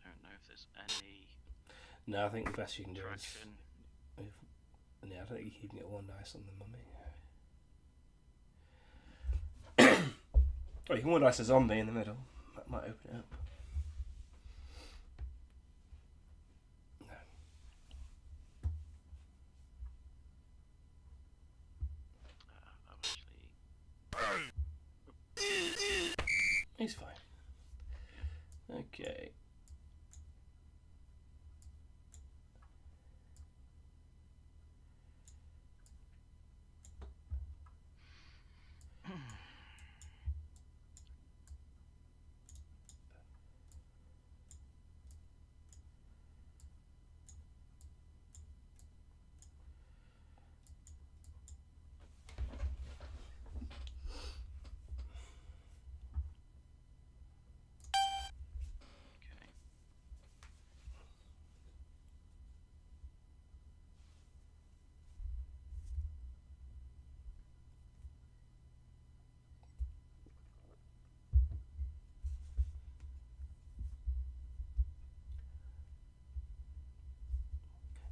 Don't know if there's any. No, I think the best you can do traction. is. Yeah, I don't think you can get 1 dice on the mummy. Oh, you can 1 dice a zombie in the middle. That might open it up. He's fine. Okay.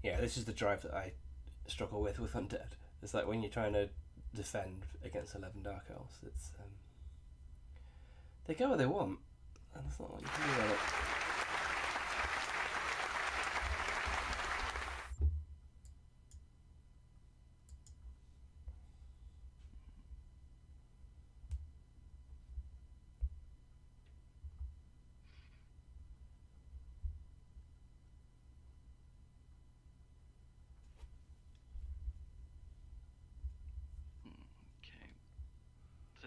Yeah, this is the drive that I struggle with Undead. It's like when you're trying to defend against 11 Dark Elves, it's they go where they want, and it's not what you can do about it.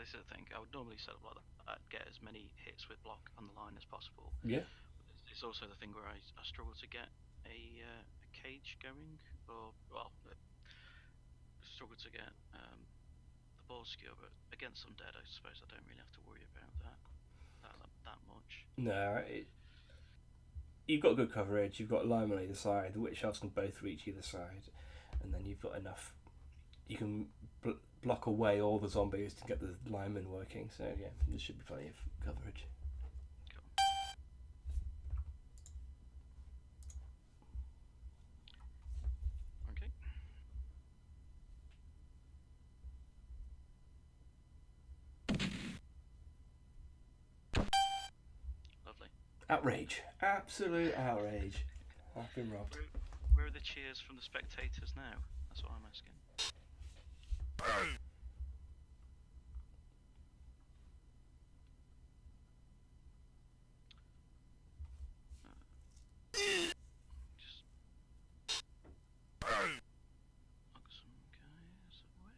this is the thing. I would normally set up like that. I'd get as many hits with block on the line as possible. Yeah. It's also the thing where I struggle to get a cage going, or struggle to get the ball secure. But against undead, I suppose I don't really have to worry about that much. No, you've got good coverage. You've got linemen on either side. The witch elves can both reach either side, and then you've got enough. You can block away all the zombies to get the linemen working. So yeah, there should be plenty of coverage. Cool. Okay. Lovely. Outrage! Absolute outrage! I've been robbed. Where are the cheers from the spectators now? That's what I'm asking. Just knock some guys away.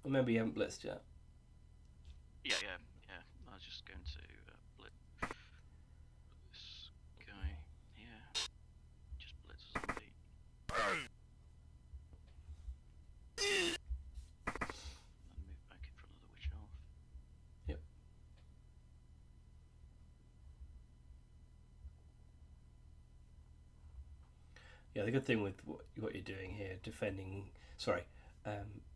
Remember, you haven't blitzed yet. Yeah. I was just going to blitz this guy here. Just blitz a zombie. And move back in front of the witch elf. Yep. Yeah, the good thing with what you're doing here,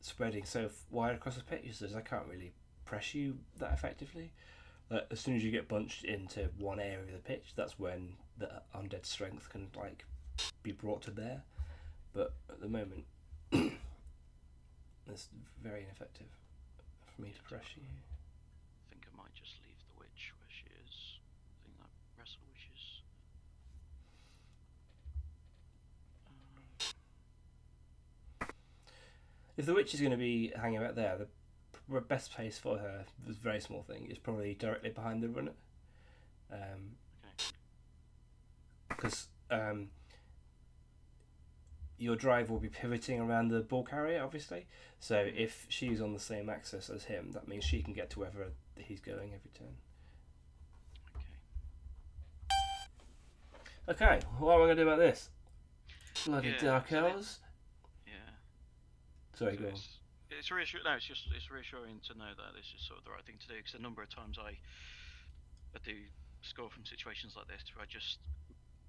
spreading so wide across the pitch is I can't really press you that effectively. As soon as you get bunched into one area of the pitch, that's when the undead strength can be brought to bear. But at the moment, it's very ineffective for me to press you. I think I might just leave the witch where she is. I think that wrestle witches. If the witch is going to be hanging out there, the best place for her, this very small thing, is probably directly behind the runner. Because your drive will be pivoting around the ball carrier, obviously. So if she's on the same axis as him, that means she can get to wherever he's going every turn. Okay, what am I going to do about this? Bloody Dark Elves. Sorry, go on. It's reassuring. No, it's reassuring to know that this is sort of the right thing to do. Because a number of times I do score from situations like this, where I just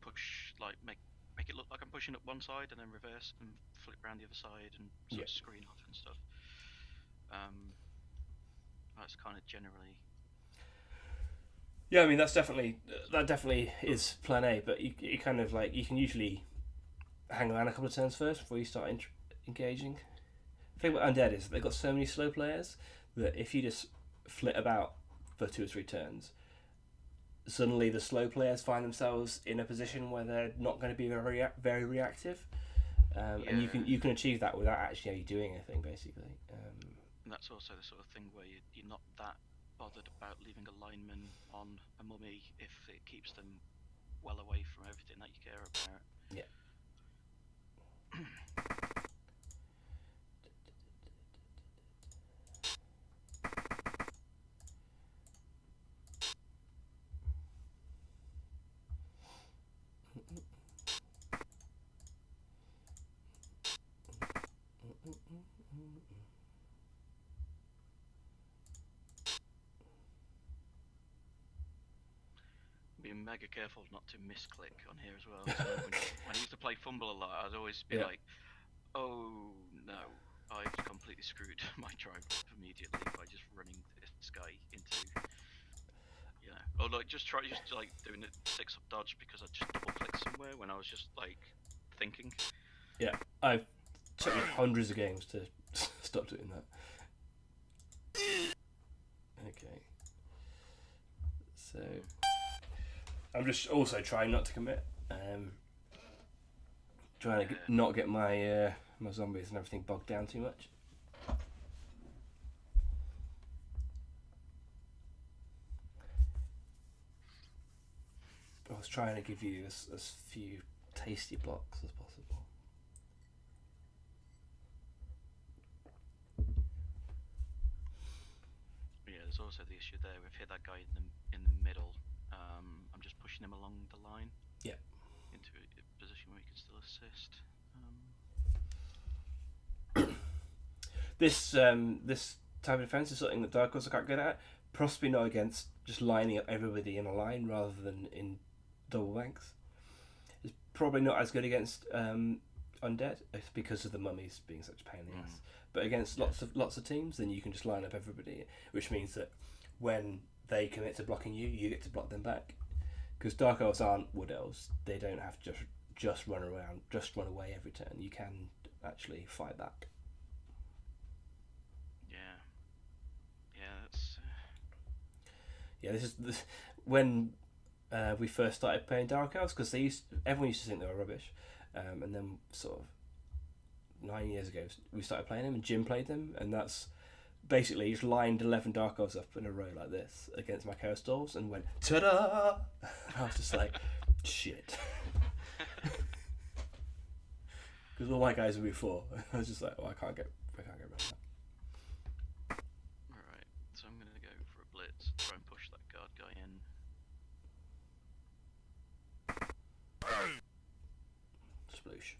push, make it look like I'm pushing up one side and then reverse and flip around the other side and sort of screen off and stuff. That's kind of generally. Yeah, I mean that definitely is plan A, but you kind of you can usually hang around a couple of turns first before you start engaging. The thing about undead is they've got so many slow players that if you just flit about for 2 or 3 turns, suddenly the slow players find themselves in a position where they're not going to be very reactive, and you can achieve that without actually doing anything, basically. And that's also the sort of thing where you're not that bothered about leaving a lineman on a mummy if it keeps them well away from everything that you care about. Yeah. being mega careful not to misclick on here as well. So when I used to play Fumble a lot, I'd always be like, oh no, I've completely screwed my drive up immediately by just running this guy into, or like just like doing a 6-up dodge because I just double clicked somewhere when I was just like thinking. Yeah, I've took me hundreds of games to stop doing that. Okay. So I'm just also trying not to commit. Trying to not get my my zombies and everything bogged down too much. I was trying to give you as few tasty blocks as possible. Yeah, there's also the issue there. We've hit that guy in the middle. I'm just pushing him along the line. Yeah. Into a position where he can still assist. This type of defense is something that Dark Horse are quite good at. Possibly not against just lining up everybody in a line rather than in double banks. It's probably not as good against undead because of the mummies being such a pain in the ass. But against lots of teams, then you can just line up everybody, which means that when they commit to blocking you, you get to block them back. Because Dark Elves aren't Wood Elves; they don't have to just run around, just run away every turn. You can actually fight back. Yeah, this is when we first started playing Dark Elves, because everyone used to think they were rubbish, and then sort of 9 years ago we started playing them, and Jim played them, and that's basically just lined 11 Dark Elves up in a row like this against my Chaos Dwarves and went ta-da! And I was just like, shit, because all my guys were before. I was just like, I can't get rid of that. So I'm going to go for a blitz, try and push that guard guy in. Sploosh.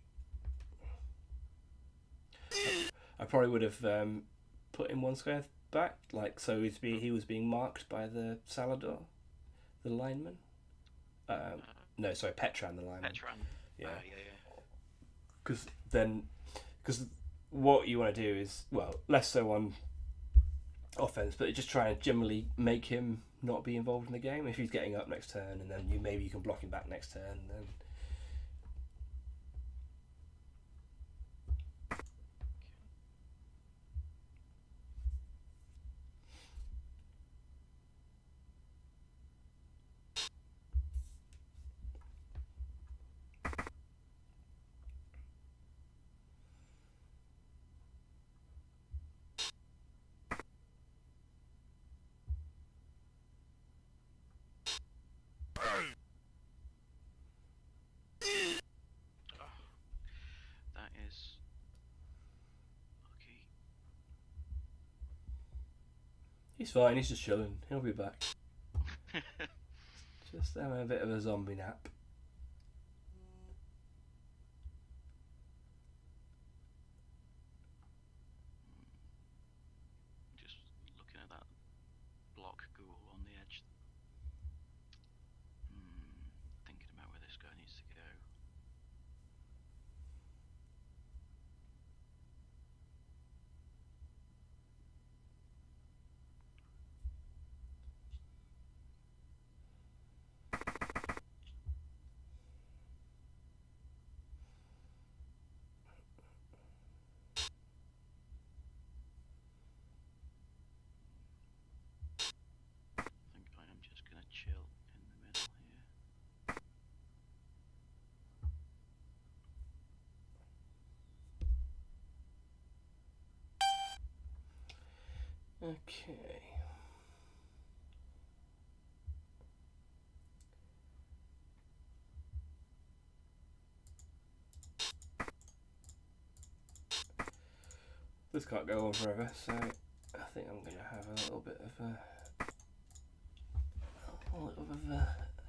I probably would have put him one square back, like so he was being marked by the Salador, the lineman. No, sorry, Petran, the lineman. Petran. Yeah. Yeah. Because what you want to do is, well, less so on offense, but just try and generally make him not be involved in the game. If he's getting up next turn, and then maybe you can block him back next turn, and then. That is lucky. He's fine. He's just chilling. He'll be back. Just having a bit of a zombie nap. Just looking at that block ghoul on the edge. Thinking about where this guy needs to go. I think I am just going to chill in the middle here. Okay. This can't go on forever, so I think I'm going to have a little bit of a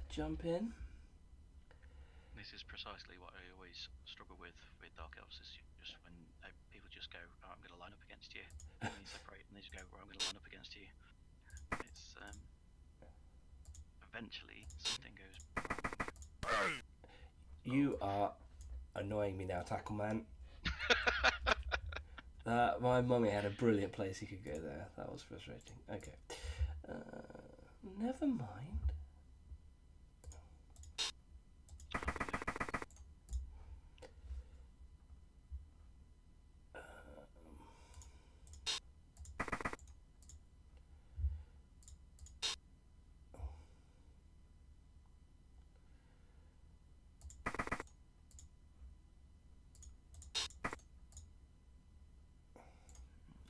jump in. This is precisely what I always struggle with Dark Elves, is just when people just go, oh, I'm going to line up against you, and you separate, and they just go, well, I'm going to line up against you. It's a eventually something goes. You are annoying me now, Tackle Man. My mummy had a brilliant place you could go there. That was frustrating. Okay. Never mind.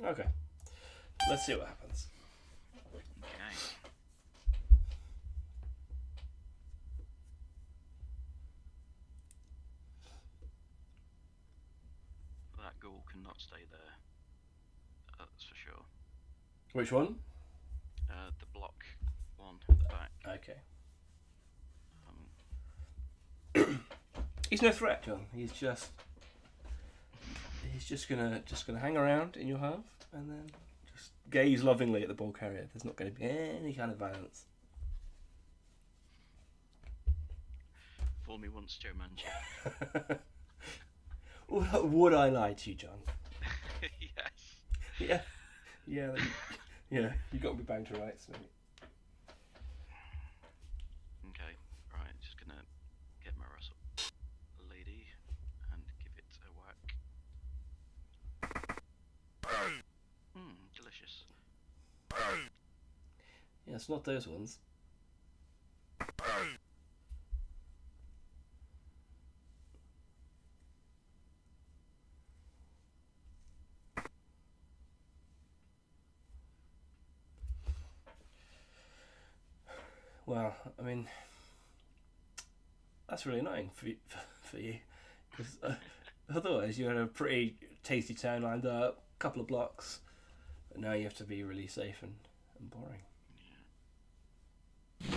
Okay. Let's see what happens. Okay. That ghoul cannot stay there. That's for sure. Which one? The block one at the back. Okay. He's no threat, John. He's just gonna hang around in your half and then just gaze lovingly at the ball carrier. There's not going to be any kind of violence. Fool me once, Joe Manchin. Would I lie to you, John? Yes. Yeah. You got me banged to rights, mate. Okay, right. Just gonna get my rustle lady and give it a whack. Delicious. Yeah, it's not those ones. Well, I mean, that's really annoying for you, because otherwise you had a pretty tasty turn lined up, couple of blocks, but now you have to be really safe and boring. Yeah.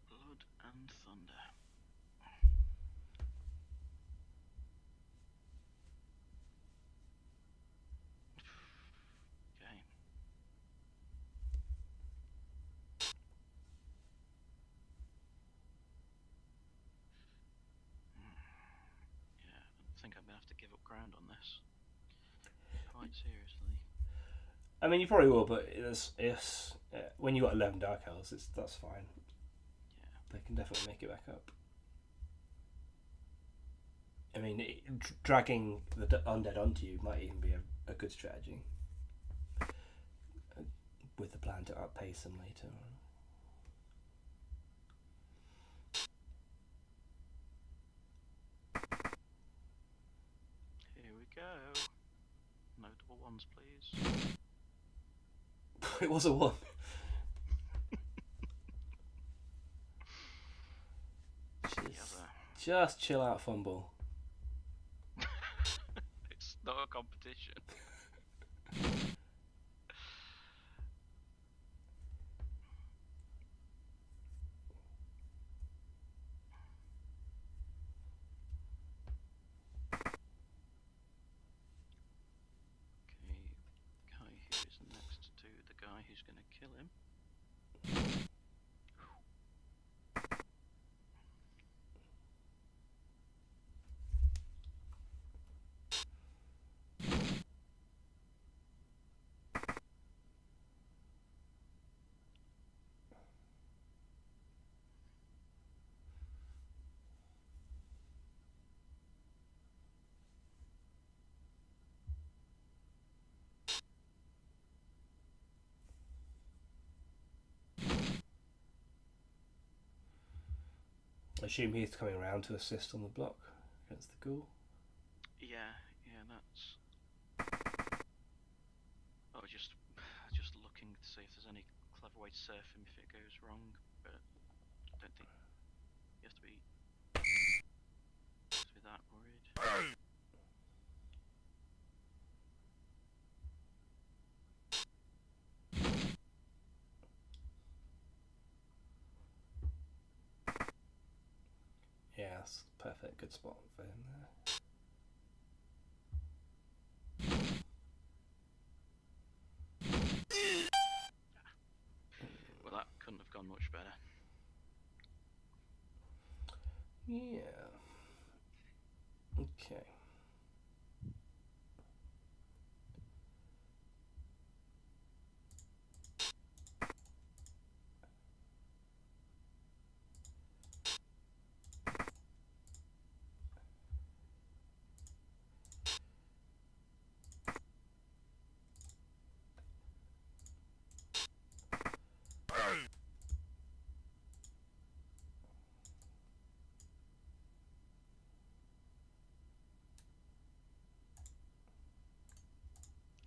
Blood and thunder. Okay. Yeah, I think I'm gonna have to give up ground on this. Quite seriously. I mean, you probably will, but it's when you got 11 Dark Elves, that's fine. Yeah. They can definitely make it back up. I mean, dragging the undead onto you might even be a good strategy, with the plan to outpace them later on. Here we go. No double ones, please. It was a 1. Just chill out, Fumble. It's not a competition. Okay, guy who is next to the guy who's going to kill him. I assume he's coming around to assist on the block against the ghoul. Yeah, that's. Oh, just looking to see if there's any clever way to surf him if it goes wrong, but I don't think you have to be that worried. Yeah, that's perfect. Good spot for him there. couldn't have gone much better. Yeah. Okay.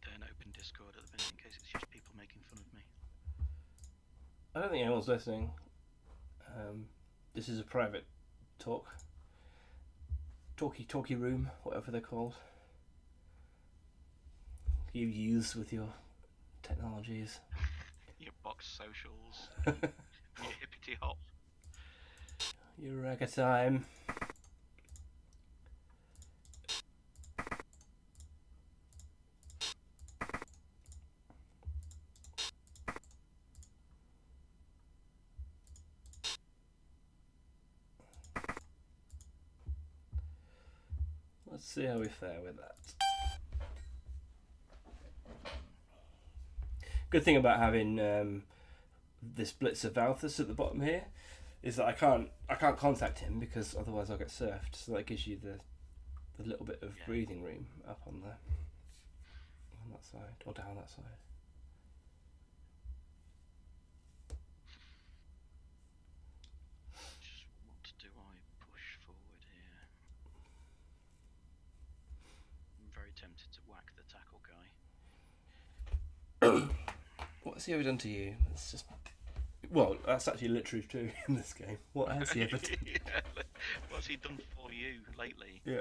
Don't open Discord at the minute in case it's just people making fun of me. I don't think anyone's listening. This is a private talky room, whatever they're called. You use with your technologies. Your box socials, your hippity hop. Your ragga time. Let's see how we fare with that. Good thing about having this Blitzer Valthus at the bottom here is that I can't contact him because otherwise I'll get surfed. So that gives you the little bit of breathing room up on that side or down that side. Just what do I push forward here? I'm very tempted to whack the tackle guy. What's he ever done to you? It's just... Well, that's actually literally true in this game. What has he ever done? What's he done for you lately? Yeah. In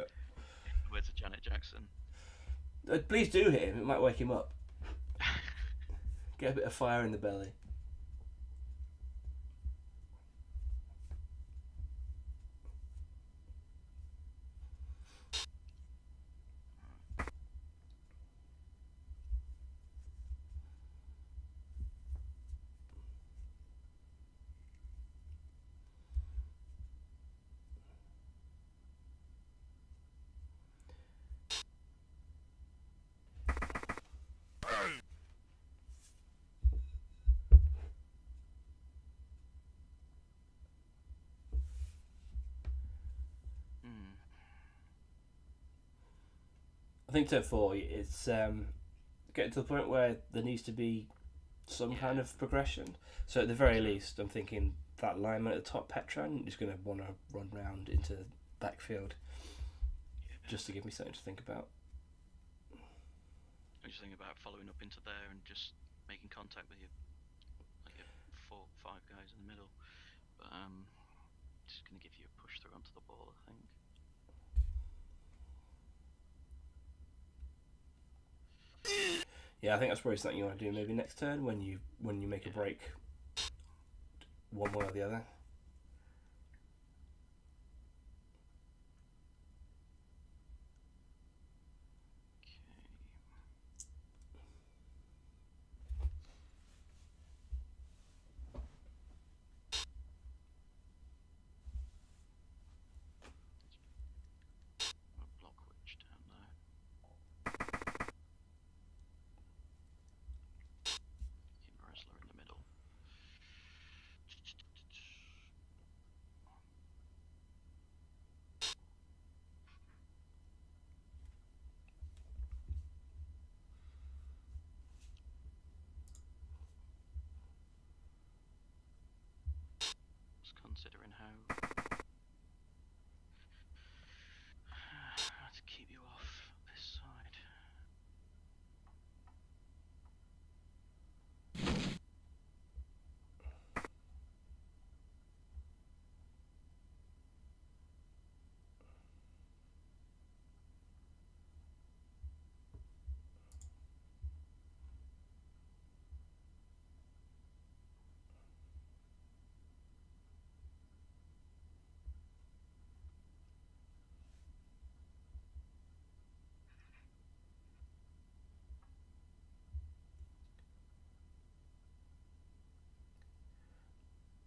the words of Janet Jackson. Please do hit him. It might wake him up. Get a bit of fire in the belly. I think turn 4 it's getting to the point where there needs to be some kind of progression. So at the very least, I'm thinking that lineman at the top, Petran, is going to want to run round into the backfield just to give me something to think about. I'm just thinking about following up into there and just making contact with your 4 or 5 guys in the middle. But just going to give you a push through onto the ball, I think. Yeah, I think that's probably something you want to do maybe next turn when you make a break one way or the other.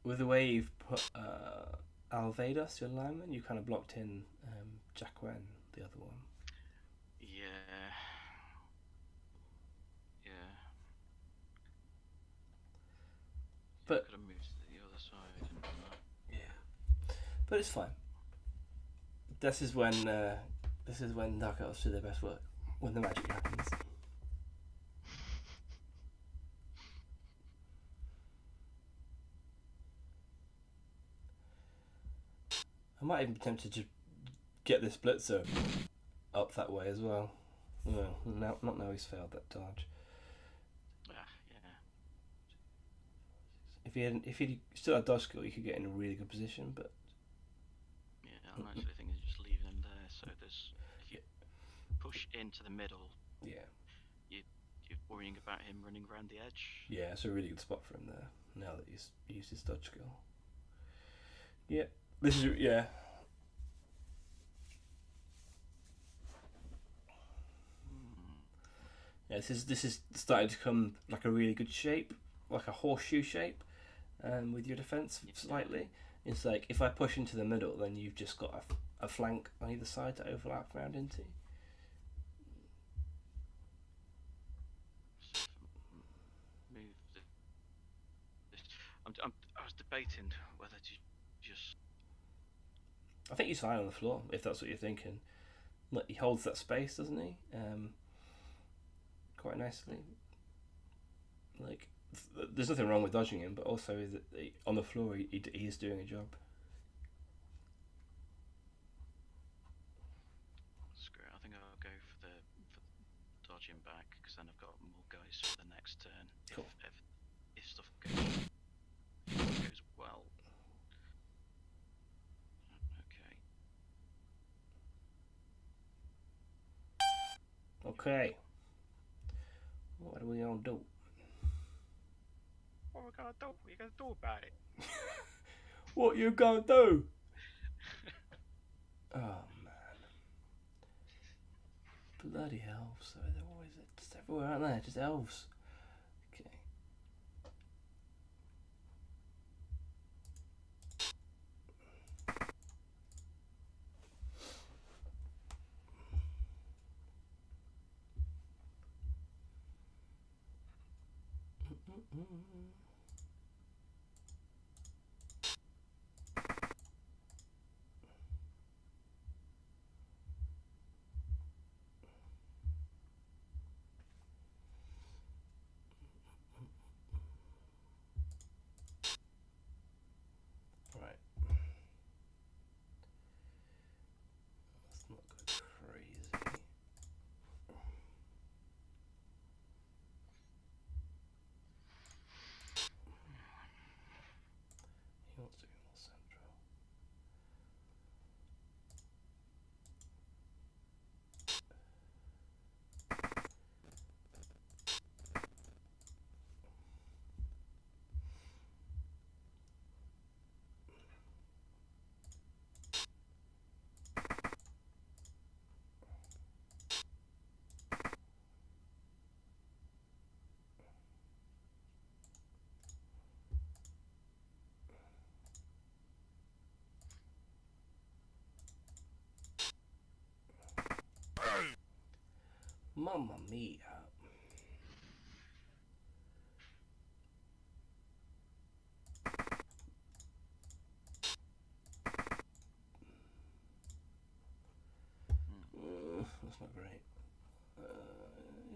with the way you've put Alvados, your lineman, you kind of blocked in Jacquen, the other one. Yeah. Yeah. But could have moved to the other side and done that. Yeah, but it's fine. This is when Dark Elves do their best work, when the magic happens. I might even be tempted to get this blitzer up that way as well. Well, not now he's failed that dodge. Yeah. If he still had dodge skill, you could get in a really good position. But yeah, I'm actually thinking of just leaving him there. So there's if you push into the middle, yeah, you're worrying about him running around the edge. Yeah, it's a really good spot for him there. Now that he's used his dodge skill. Yeah, this is yeah. Yeah, this is starting to come like a really good shape, like a horseshoe shape, with your defense slightly. It's like if I push into the middle, then you've just got a flank on either side to overlap around into. I was debating whether to just. I think he's fine on the floor if that's what you're thinking. Look, he holds that space, doesn't he? Quite nicely. Like, there's nothing wrong with dodging him, but also on the floor he is doing a job. Screw it, I think I'll go for dodging back because then I've got more guys for the next turn. Cool. If stuff goes well. Okay. What are we gonna do? What are we gonna do? What are you gonna do about it? What you gonna do? Oh man. Bloody elves. They're always just everywhere, aren't they? Just elves. Okay. Right. Let's not go crazy. He wants to go more central. Mamma mia. That's not great.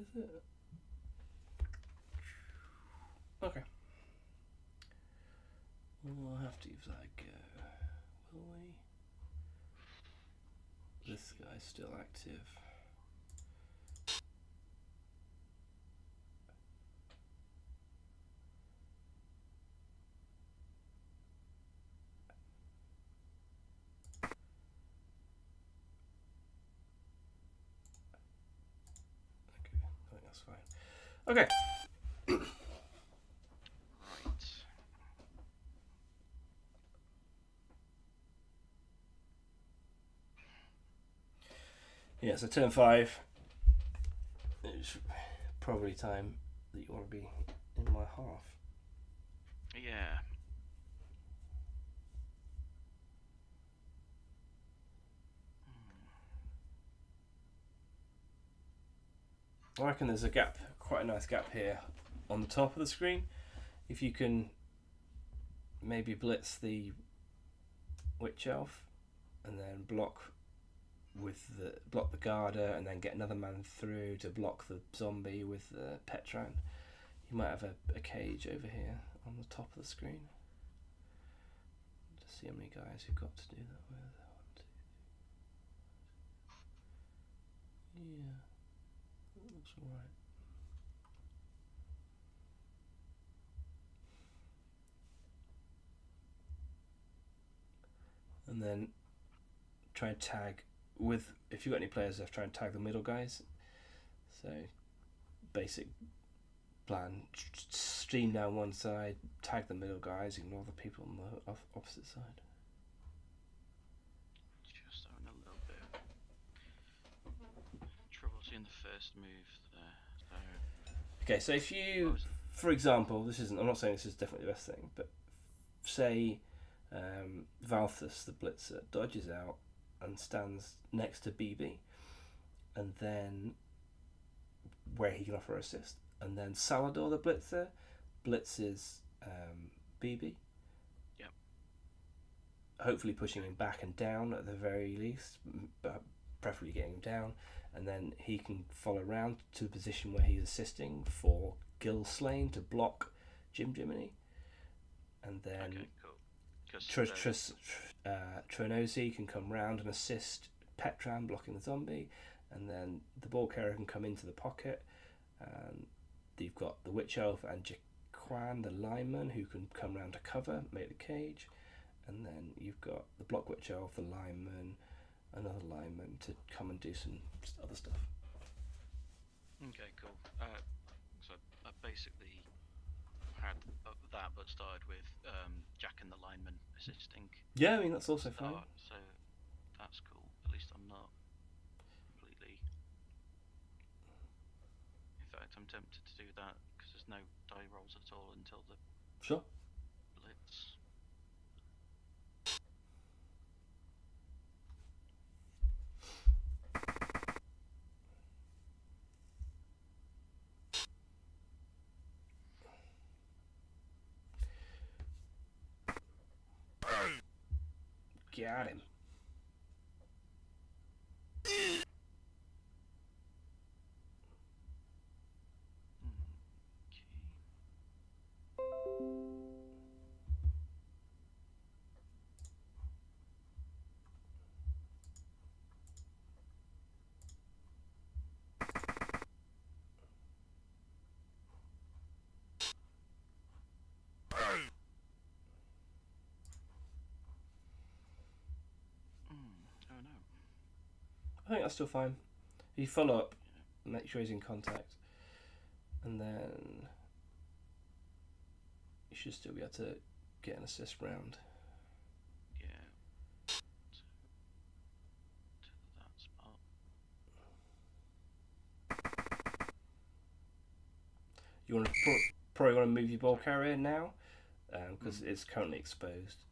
Is it? Okay. We'll have to use that go. Will we? This guy's still active. I think that's fine. Okay. Right. Yeah, so turn 5. It's probably time that you want to be in my half. Yeah. I reckon there's a gap, quite a nice gap here on the top of the screen. If you can maybe blitz the Witch Elf and then block the Garda and then get another man through to block the zombie with the Petran, you might have a cage over here on the top of the screen. Just see how many guys you've got to do that with. 1, 2, 3. Yeah, that looks alright. And then try and tag with, if you've got any players left, try and tag the middle guys. So basic plan, stream down one side, tag the middle guys, ignore the people on the opposite side. Just having a little bit of trouble seeing the first move there. So okay, so if you, for example, I'm not saying this is definitely the best thing, but say Valthus, the blitzer, dodges out and stands next to BB, and then where he can offer assist, and then Salador, the blitzer, blitzes BB. Yep. Hopefully pushing him back and down at the very least, but preferably getting him down, and then he can follow around to the position where he's assisting for Gilslane to block Jiminy, and then okay, cool. Tronosi can come round and assist Petran blocking the zombie, and then the ball carrier can come into the pocket, and you've got the Witch Elf and Jaquan, the lineman, who can come round to cover, make the cage, and then you've got the block Witch Elf, the lineman, another lineman to come and do some other stuff. Okay, cool. So I basically had that, but started with Jack and the lineman assisting. Yeah, I mean that's also fine. So that's cool. At least I'm not completely. In fact, I'm tempted to do that because there's no die rolls at all until the Sure. blitz. Got him. Oh no. I think that's still fine. If you follow up, make sure he's in contact, and then you should still be able to get an assist round. Yeah. To that spot. You want to probably want to move your ball carrier now, because it's currently exposed.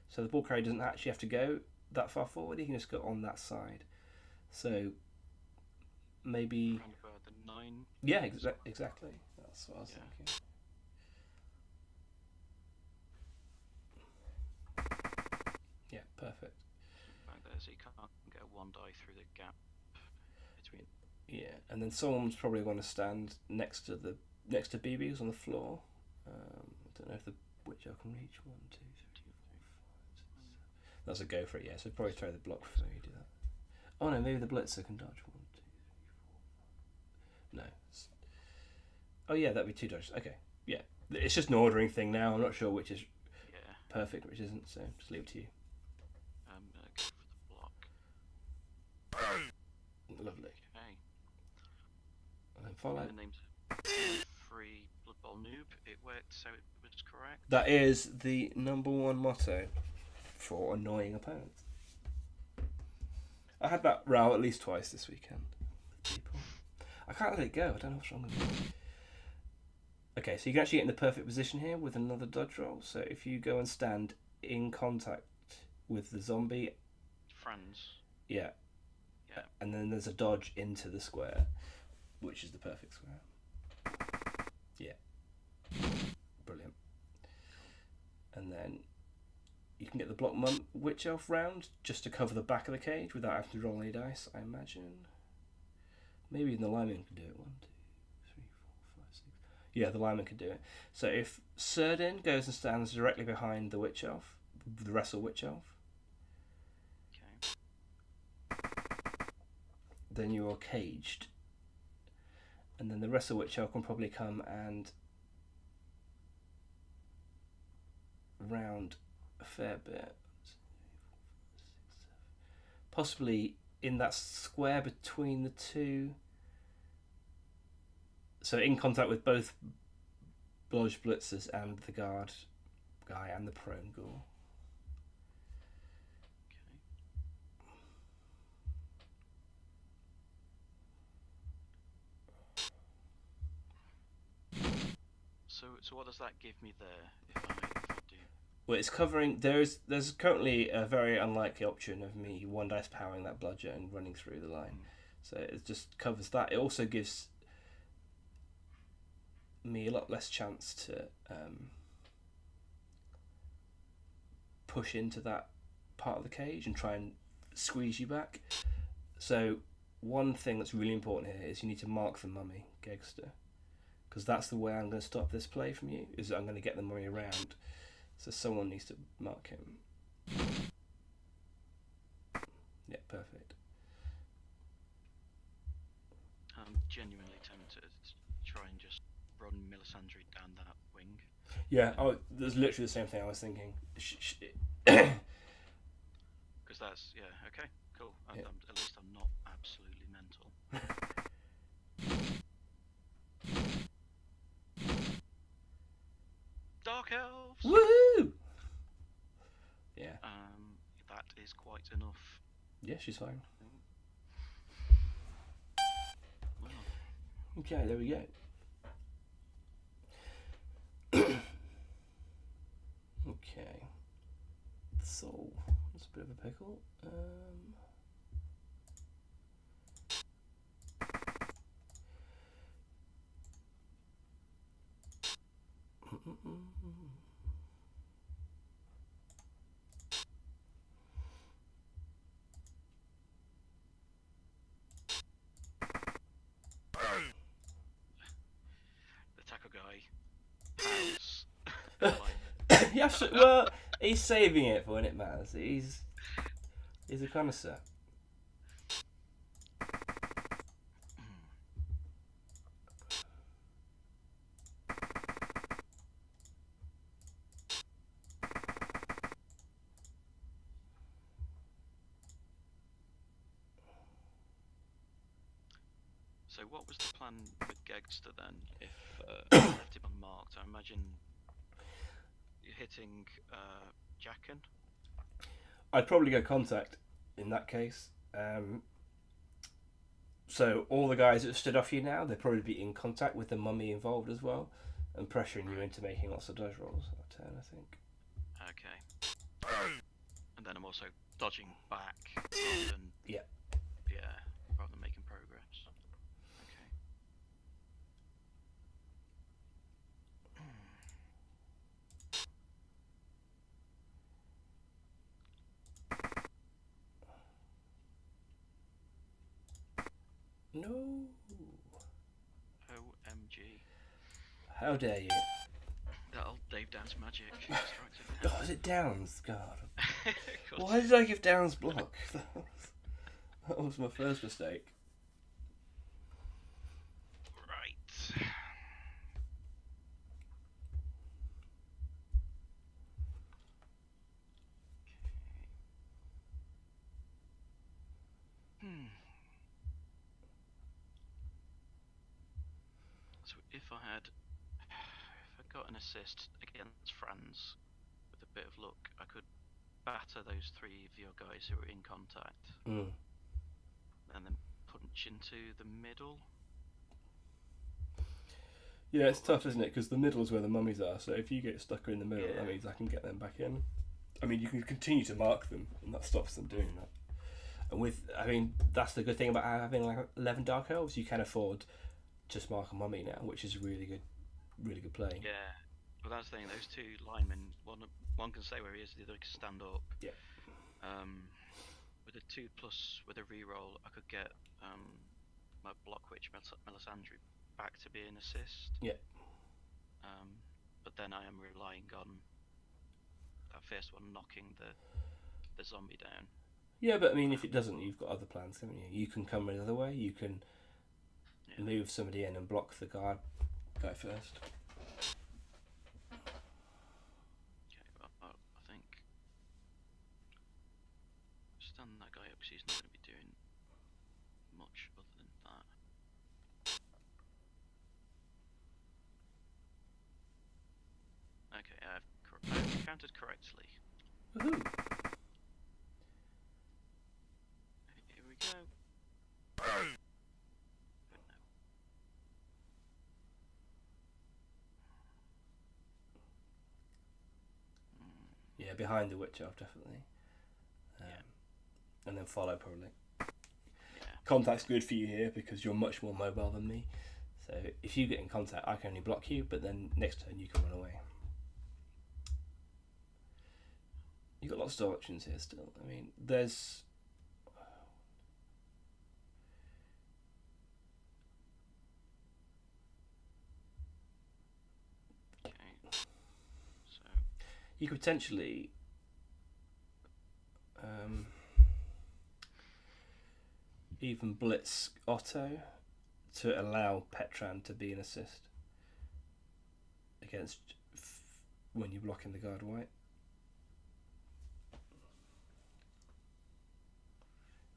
So the ball carrier doesn't actually have to go that far forward. He can just go on that side. So maybe. Around about the 9. Yeah, exactly. That's what I was thinking. Yeah, perfect. Back there, so you can't get one die through the gap between. Yeah, and then someone's probably going to stand next to BB who's on the floor. I don't know if the Witch Elf can reach 1, 2, 3, 4, 5, 6, 7. That's a go for it. Yeah, so probably throw the block before you do that. Oh no, maybe the blitzer can dodge 1, 2, 3, 4, 5. No. Oh yeah, that'd be 2 dodges. Okay, yeah. It's just an ordering thing now. I'm not sure which is perfect, which isn't. So just leave it to you. I'm gonna go for the block. Lovely. Okay. And then follow. The name's Free Blood Bowl Noob. It worked, so it was correct. That is the #1 motto for annoying opponents. I had that row at least twice this weekend with people. I can't let it go. I don't know what's wrong with me. Okay, so you can actually get in the perfect position here with another dodge roll. So if you go and stand in contact with the zombie. Friends. Yeah. Yeah. And then there's a dodge into the square, which is the perfect square. Yeah. Brilliant. And then you can get the block witch elf round just to cover the back of the cage without having to roll any dice, I imagine. Maybe even the lineman can do it. 1, 2, 3, 4, 5, 6. Yeah, the lineman can do it. So if Serdin goes and stands directly behind the witch elf, the wrestle witch elf, then you are caged. And then the wrestle witch elf can probably come and round a fair bit. Possibly in that square between the two. So in contact with both Blodge Blitzers and the guard guy and the prone ghoul. So what does that give me there if I do? Well, it's covering. There's currently a very unlikely option of me one dice powering that bludger and running through the line. So it just covers that. It also gives me a lot less chance to push into that part of the cage and try and squeeze you back. So one thing that's really important here is you need to mark the mummy, Gegster. Because that's the way I'm going to stop this play from you, is I'm going to get the mummy around. So someone needs to mark him. Yeah, perfect. I'm genuinely tempted to try and just run Melisandre down that wing. Yeah, there's literally the same thing I was thinking. Because that's, okay, cool. Yeah. At least I'm not absolutely mental. Dark Elves! Woo! Yeah. That is quite enough. Yeah, she's fine. Well, Okay, there we go. Okay. So, that's a bit of a pickle. the taco guy. Yeah, well, he's saving it for when it matters. He's a connoisseur. So what was the plan with Gegster then, if left him unmarked? I imagine you're hitting Jackin. I'd probably go contact in that case. So all the guys that stood off you now, they'd probably be in contact with the mummy involved as well, and pressuring you into making lots of dodge rolls that turn, I think. Okay. And then I'm also dodging back rather than rather than making progress. Okay. No. OMG. How dare you? That old Dave Dance magic strikes again. God, is it Downs? God. God. Why did I give Downs block? That was my first mistake. Right. So if I got an assist against Franz, with a bit of luck, I could batter those three of your guys who are in contact, and then punch into the middle. Yeah, it's tough, isn't it? Because the middle is where the mummies are. So if you get stuck in the middle, that means I can get them back in. I mean, you can continue to mark them, and that stops them doing that. And that's the good thing about having like 11 Dark Elves. You can afford to mark a mummy now, which is a really good play. Yeah. Well, that's the thing. Those two linemen, one can say where he is, the other can stand up. Yeah. With a 2+ with a reroll, I could get my block witch Melisandre back to be an assist. Yeah. But then I am relying on that first one knocking the zombie down. Yeah, but I mean, if it doesn't, you've got other plans, haven't you? You can come another way. You can move somebody in and block the guy first. Okay, well, I think stand that guy up because he's not going to be doing much other than that. Okay, I've counted correctly. Woohoo! Here we go. Yeah, behind the witch elf, definitely. And then follow, probably. Yeah. Contact's good for you here because you're much more mobile than me. So if you get in contact, I can only block you, but then next turn you can run away. You've got lots of options here still. I mean, there's... Okay. So... You could potentially... even blitz Otto to allow Petran to be an assist against when you're blocking the guard white.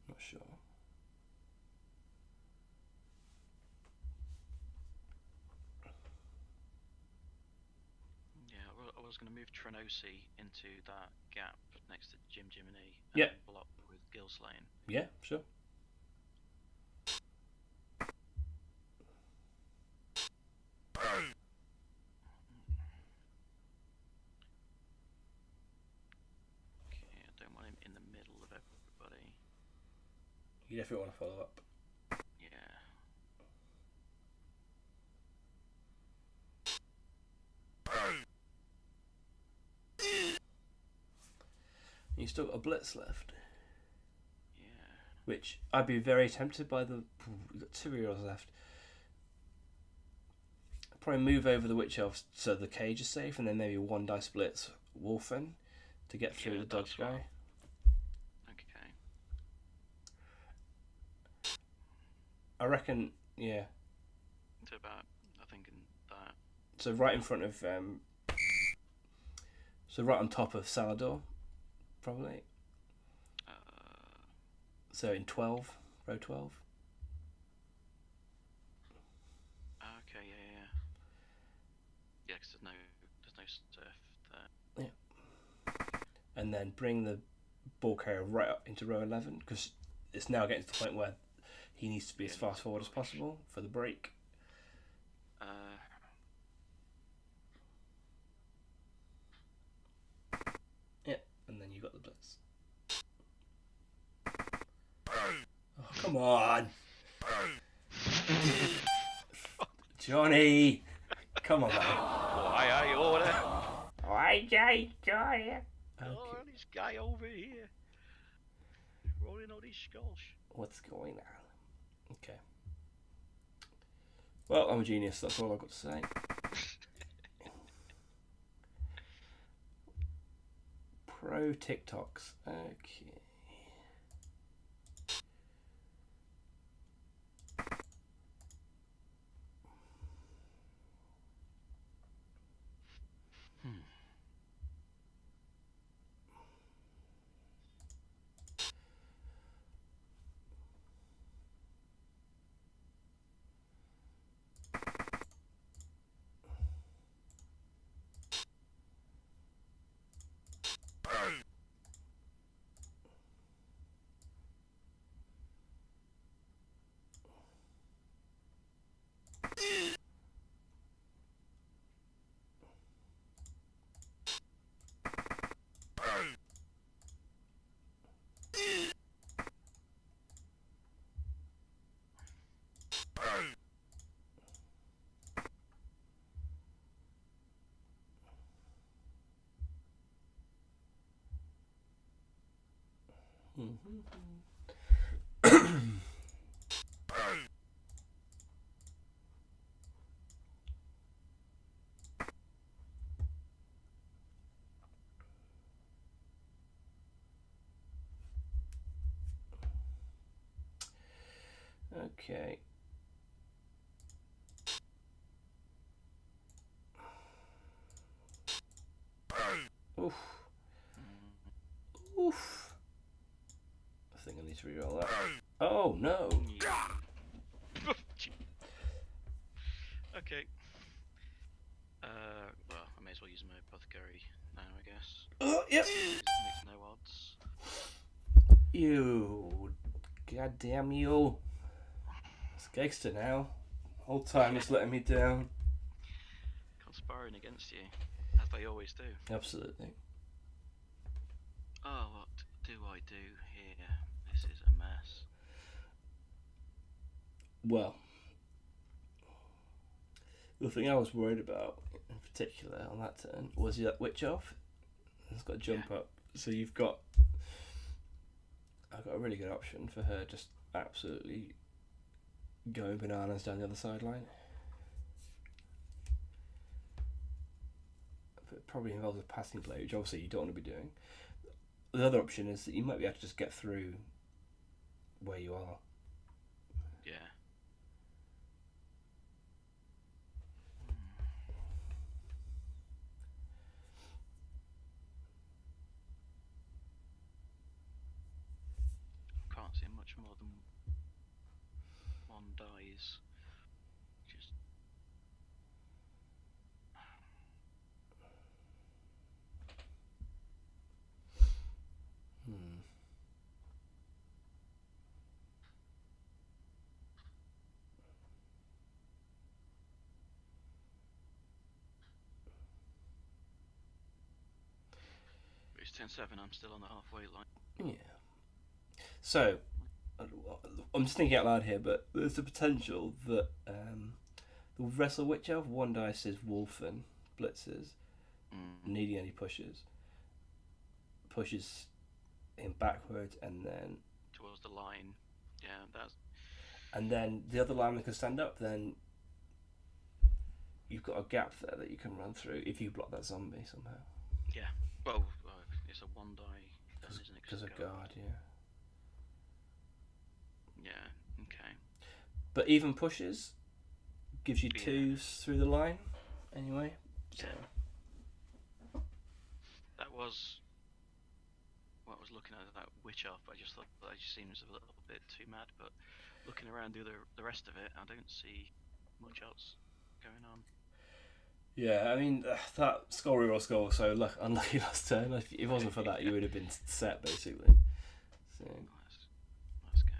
Not sure. Yeah, I was going to move Trenosi into that gap next to Jim Jiminy and Yeah. block with Gilslane. Yeah, sure. Okay, I don't want him in the middle of everybody. You definitely want to follow up. Yeah. You still got a blitz left. Yeah. Which I'd be very tempted by the... We've got 2 heroes left. Probably move over the witch elf so the cage is safe, and then maybe 1 dice blitz Wolfen to get through the dodge guy. Okay. I reckon, yeah. So about, I think in that. So right in front of... so right on top of Salador, probably. So in 12, row 12. Okay, yeah. Yeah, because there's no surf there. Yeah. And then bring the ball carrier right up into row 11, because it's now getting to the point where he needs to be as fast forward as possible for the break. Yeah, and then you got the blitz. Oh, come on! Johnny! Come on, man. Aye, order! Aye, Johnny! Oh, this guy over here. Rolling on his scosh. What's going on? Okay. Well, I'm a genius, that's all I've got to say. Pro TikToks. Okay. Okay. Oof. Oof. I think I need to re-roll that. Oh no. Okay. Well, I may as well use my apothecary now, I guess. Oh, yep. Makes no odds. You. Goddamn you. It's gangster now. Whole time it's letting me down. Conspiring against you, as they always do. Absolutely. Oh, what do I do here? This is a mess. Well, the thing I was worried about in particular on that turn was that witch off. It's got to jump up. So I've got a really good option for her just absolutely going bananas down the other sideline. But it probably involves a passing play, which obviously you don't want to be doing. The other option is that you might be able to just get through where you are. Yeah. Can't see much more than one dies. Just it's 10-7. I'm still on the halfway line. Yeah. So, I'm just thinking out loud here, but there's the potential that the Wrestle Witch Elf, one dice is Wolfen, blitzes, needing any pushes him backwards, and then Towards the line. Yeah, that's. And then the other lineman can stand up, then you've got a gap there that you can run through if you block that zombie somehow. Yeah. Well, it's a one die, isn't it? Because of guard, yeah. Yeah, okay. But even pushes gives you twos through the line anyway. So. Yeah. That was what I was looking at that witch off. I just thought that just seems a little bit too mad, but looking around the rest of it, I don't see much else going on. Yeah, I mean, that skull reroll skull, so unlucky last turn. If it wasn't for that, you would have been set, basically. So. Let's go.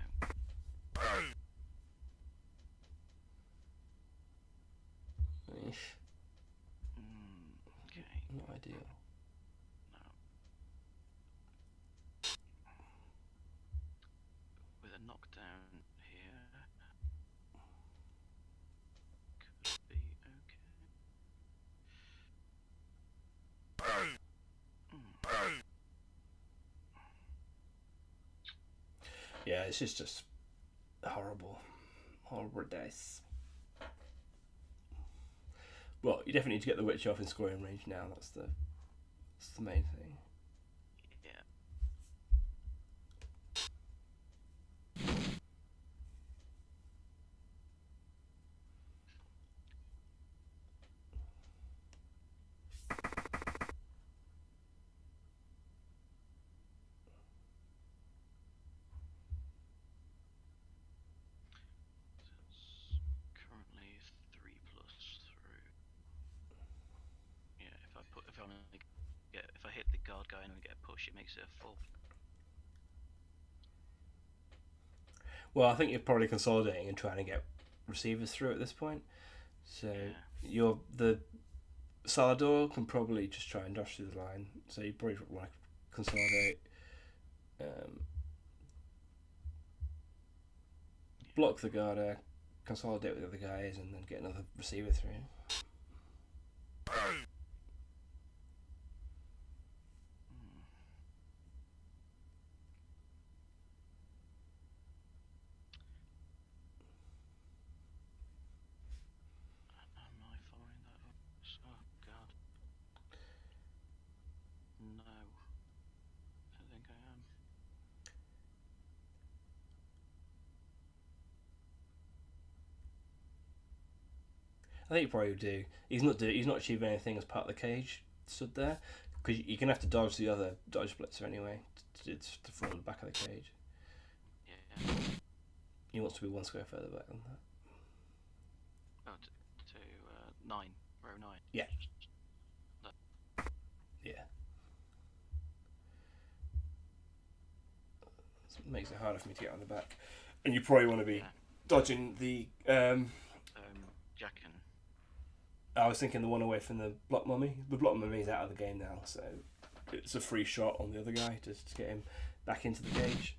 Okay. Not ideal. No. With a knockdown here, could be okay. Yeah, it's just horrible dice. Well, you definitely need to get the witch off in scoring range now. That's the main thing. Yeah. Currently 3 plus through. Yeah, if I hit the guard guy and I get a push, it makes it a full. Well, I think you're probably consolidating and trying to get receivers through at this point. So the Salador can probably just try and dash through the line. So you probably want to consolidate, block the guarder, consolidate with the other guys, and then get another receiver through. I think you probably do. He's not achieving anything as part of the cage stood there, because you're gonna have to dodge the other dodge blitzer anyway to fall in the back of the cage. Yeah. He wants to be one square further back than that. Oh, to 9, row 9. Yeah. Yeah. It makes it harder for me to get on the back, and you probably want to be dodging the Jacken. I was thinking the one away from the block mummy. The block mummy's out of the game now, so it's a free shot on the other guy just to get him back into the cage.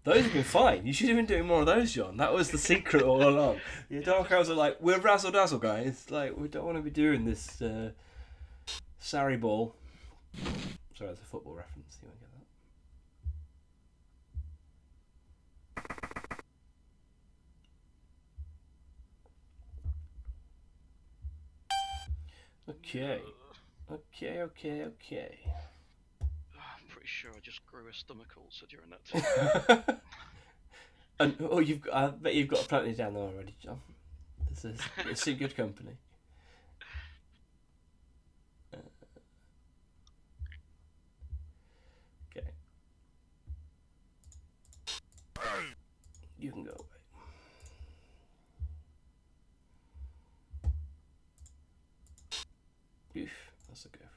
Those have been fine. You should have been doing more of those, John. That was the secret all along. Your dark elves are like, we're razzle dazzle, guys. Like, we don't want to be doing this Sarri ball. Sorry, that's a football reference. You won't get that. Okay. I'm pretty sure I just grew a stomach ulcer during that time. And I bet you've got plenty down there already, John. It's in good company. Okay. You can go away. Oof, that's a go for it.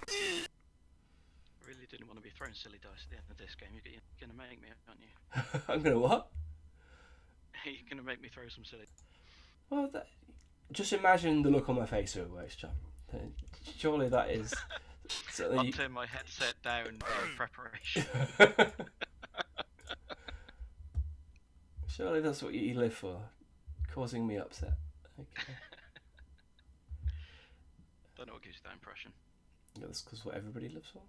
I really didn't want to be throwing silly dice at the end of this game. You're going to make me, aren't you? I'm going to what? You're going to make me throw some silly. Well, just imagine the look on my face always, John. Surely that is... I'll turn my headset down in preparation. Surely that's what you live for. Causing me upset. Okay. Don't know what gives you that impression. Yeah, that's because what everybody lives for.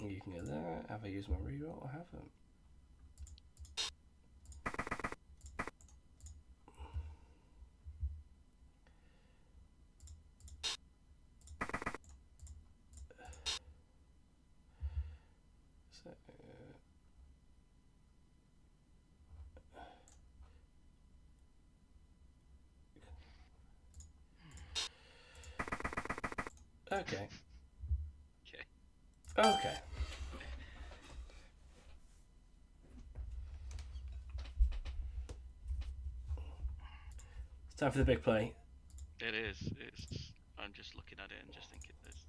You can go there. Have I used my reroll? I haven't. So, okay. Okay. It's time for the big play. It is. I'm just looking at it and just thinking there's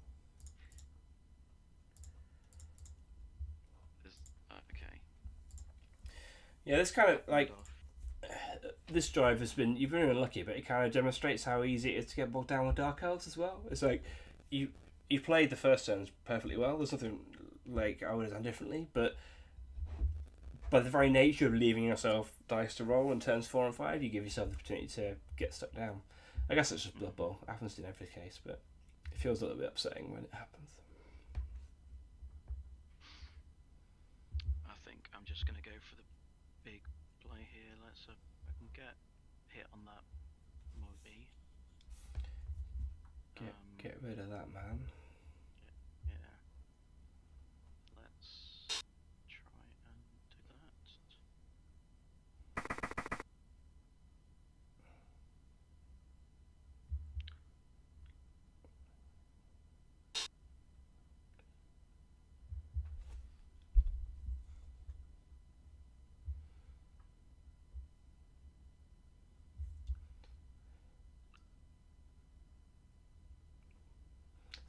okay. Yeah, this kind of like this drive has been, you've been unlucky, but it kind of demonstrates how easy it is to get bogged down with Dark Elves as well. It's like you played the first turns perfectly well. There's nothing like I would have done differently, but by the very nature of leaving yourself dice to roll in turns 4 and 5, you give yourself the opportunity to get stuck down. I guess it's just Blood Bowl. It happens in every case, but it feels a little bit upsetting when it happens. I think I'm just going to go for the big play here. Let's see if I can get hit on that Moby. Get rid of that, man. Yeah. Let's try and do that.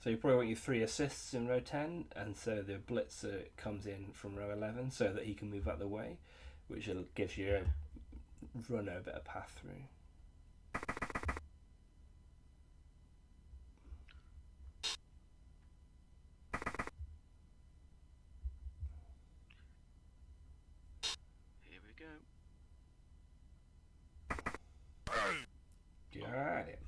So you probably want your 3 assists in row 10, and so the blitzer comes in from row 11 so that he can move out the way, which gives you run a bit of path through. Here we go. Got it.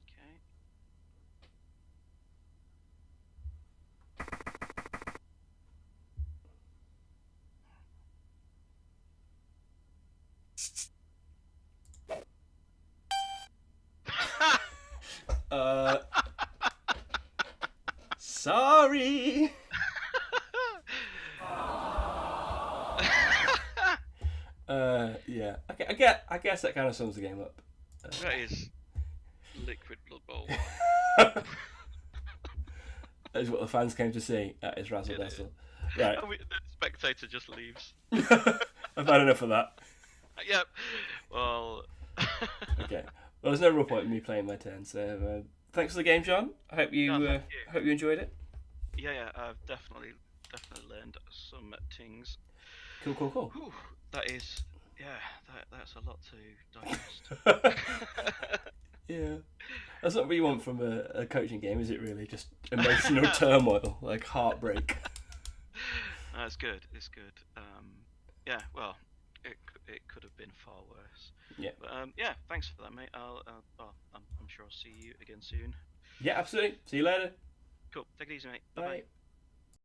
Okay. Sorry. Yeah. Okay. I guess that kind of sums the game up. That is liquid Blood Bowl. That is what the fans came to see at his Razzle Dazzle. Right. And the spectator just leaves. I've had enough of that. Yep. Well. Okay. Well, there's no real point in me playing my turn. So thanks for the game, John. I hope you hope you enjoyed it. Yeah. I've definitely learned some things. Cool. Whew, that is. Yeah. That's a lot to digest. Yeah. That's not what you want from a coaching game, is it? Really, just emotional turmoil, like heartbreak. No, it's good. It's good. Yeah. Well, it could have been far worse. Yeah. But, yeah. Thanks for that, mate. I'm sure I'll see you again soon. Yeah, absolutely. See you later. Cool. Take it easy, mate. Bye. Bye.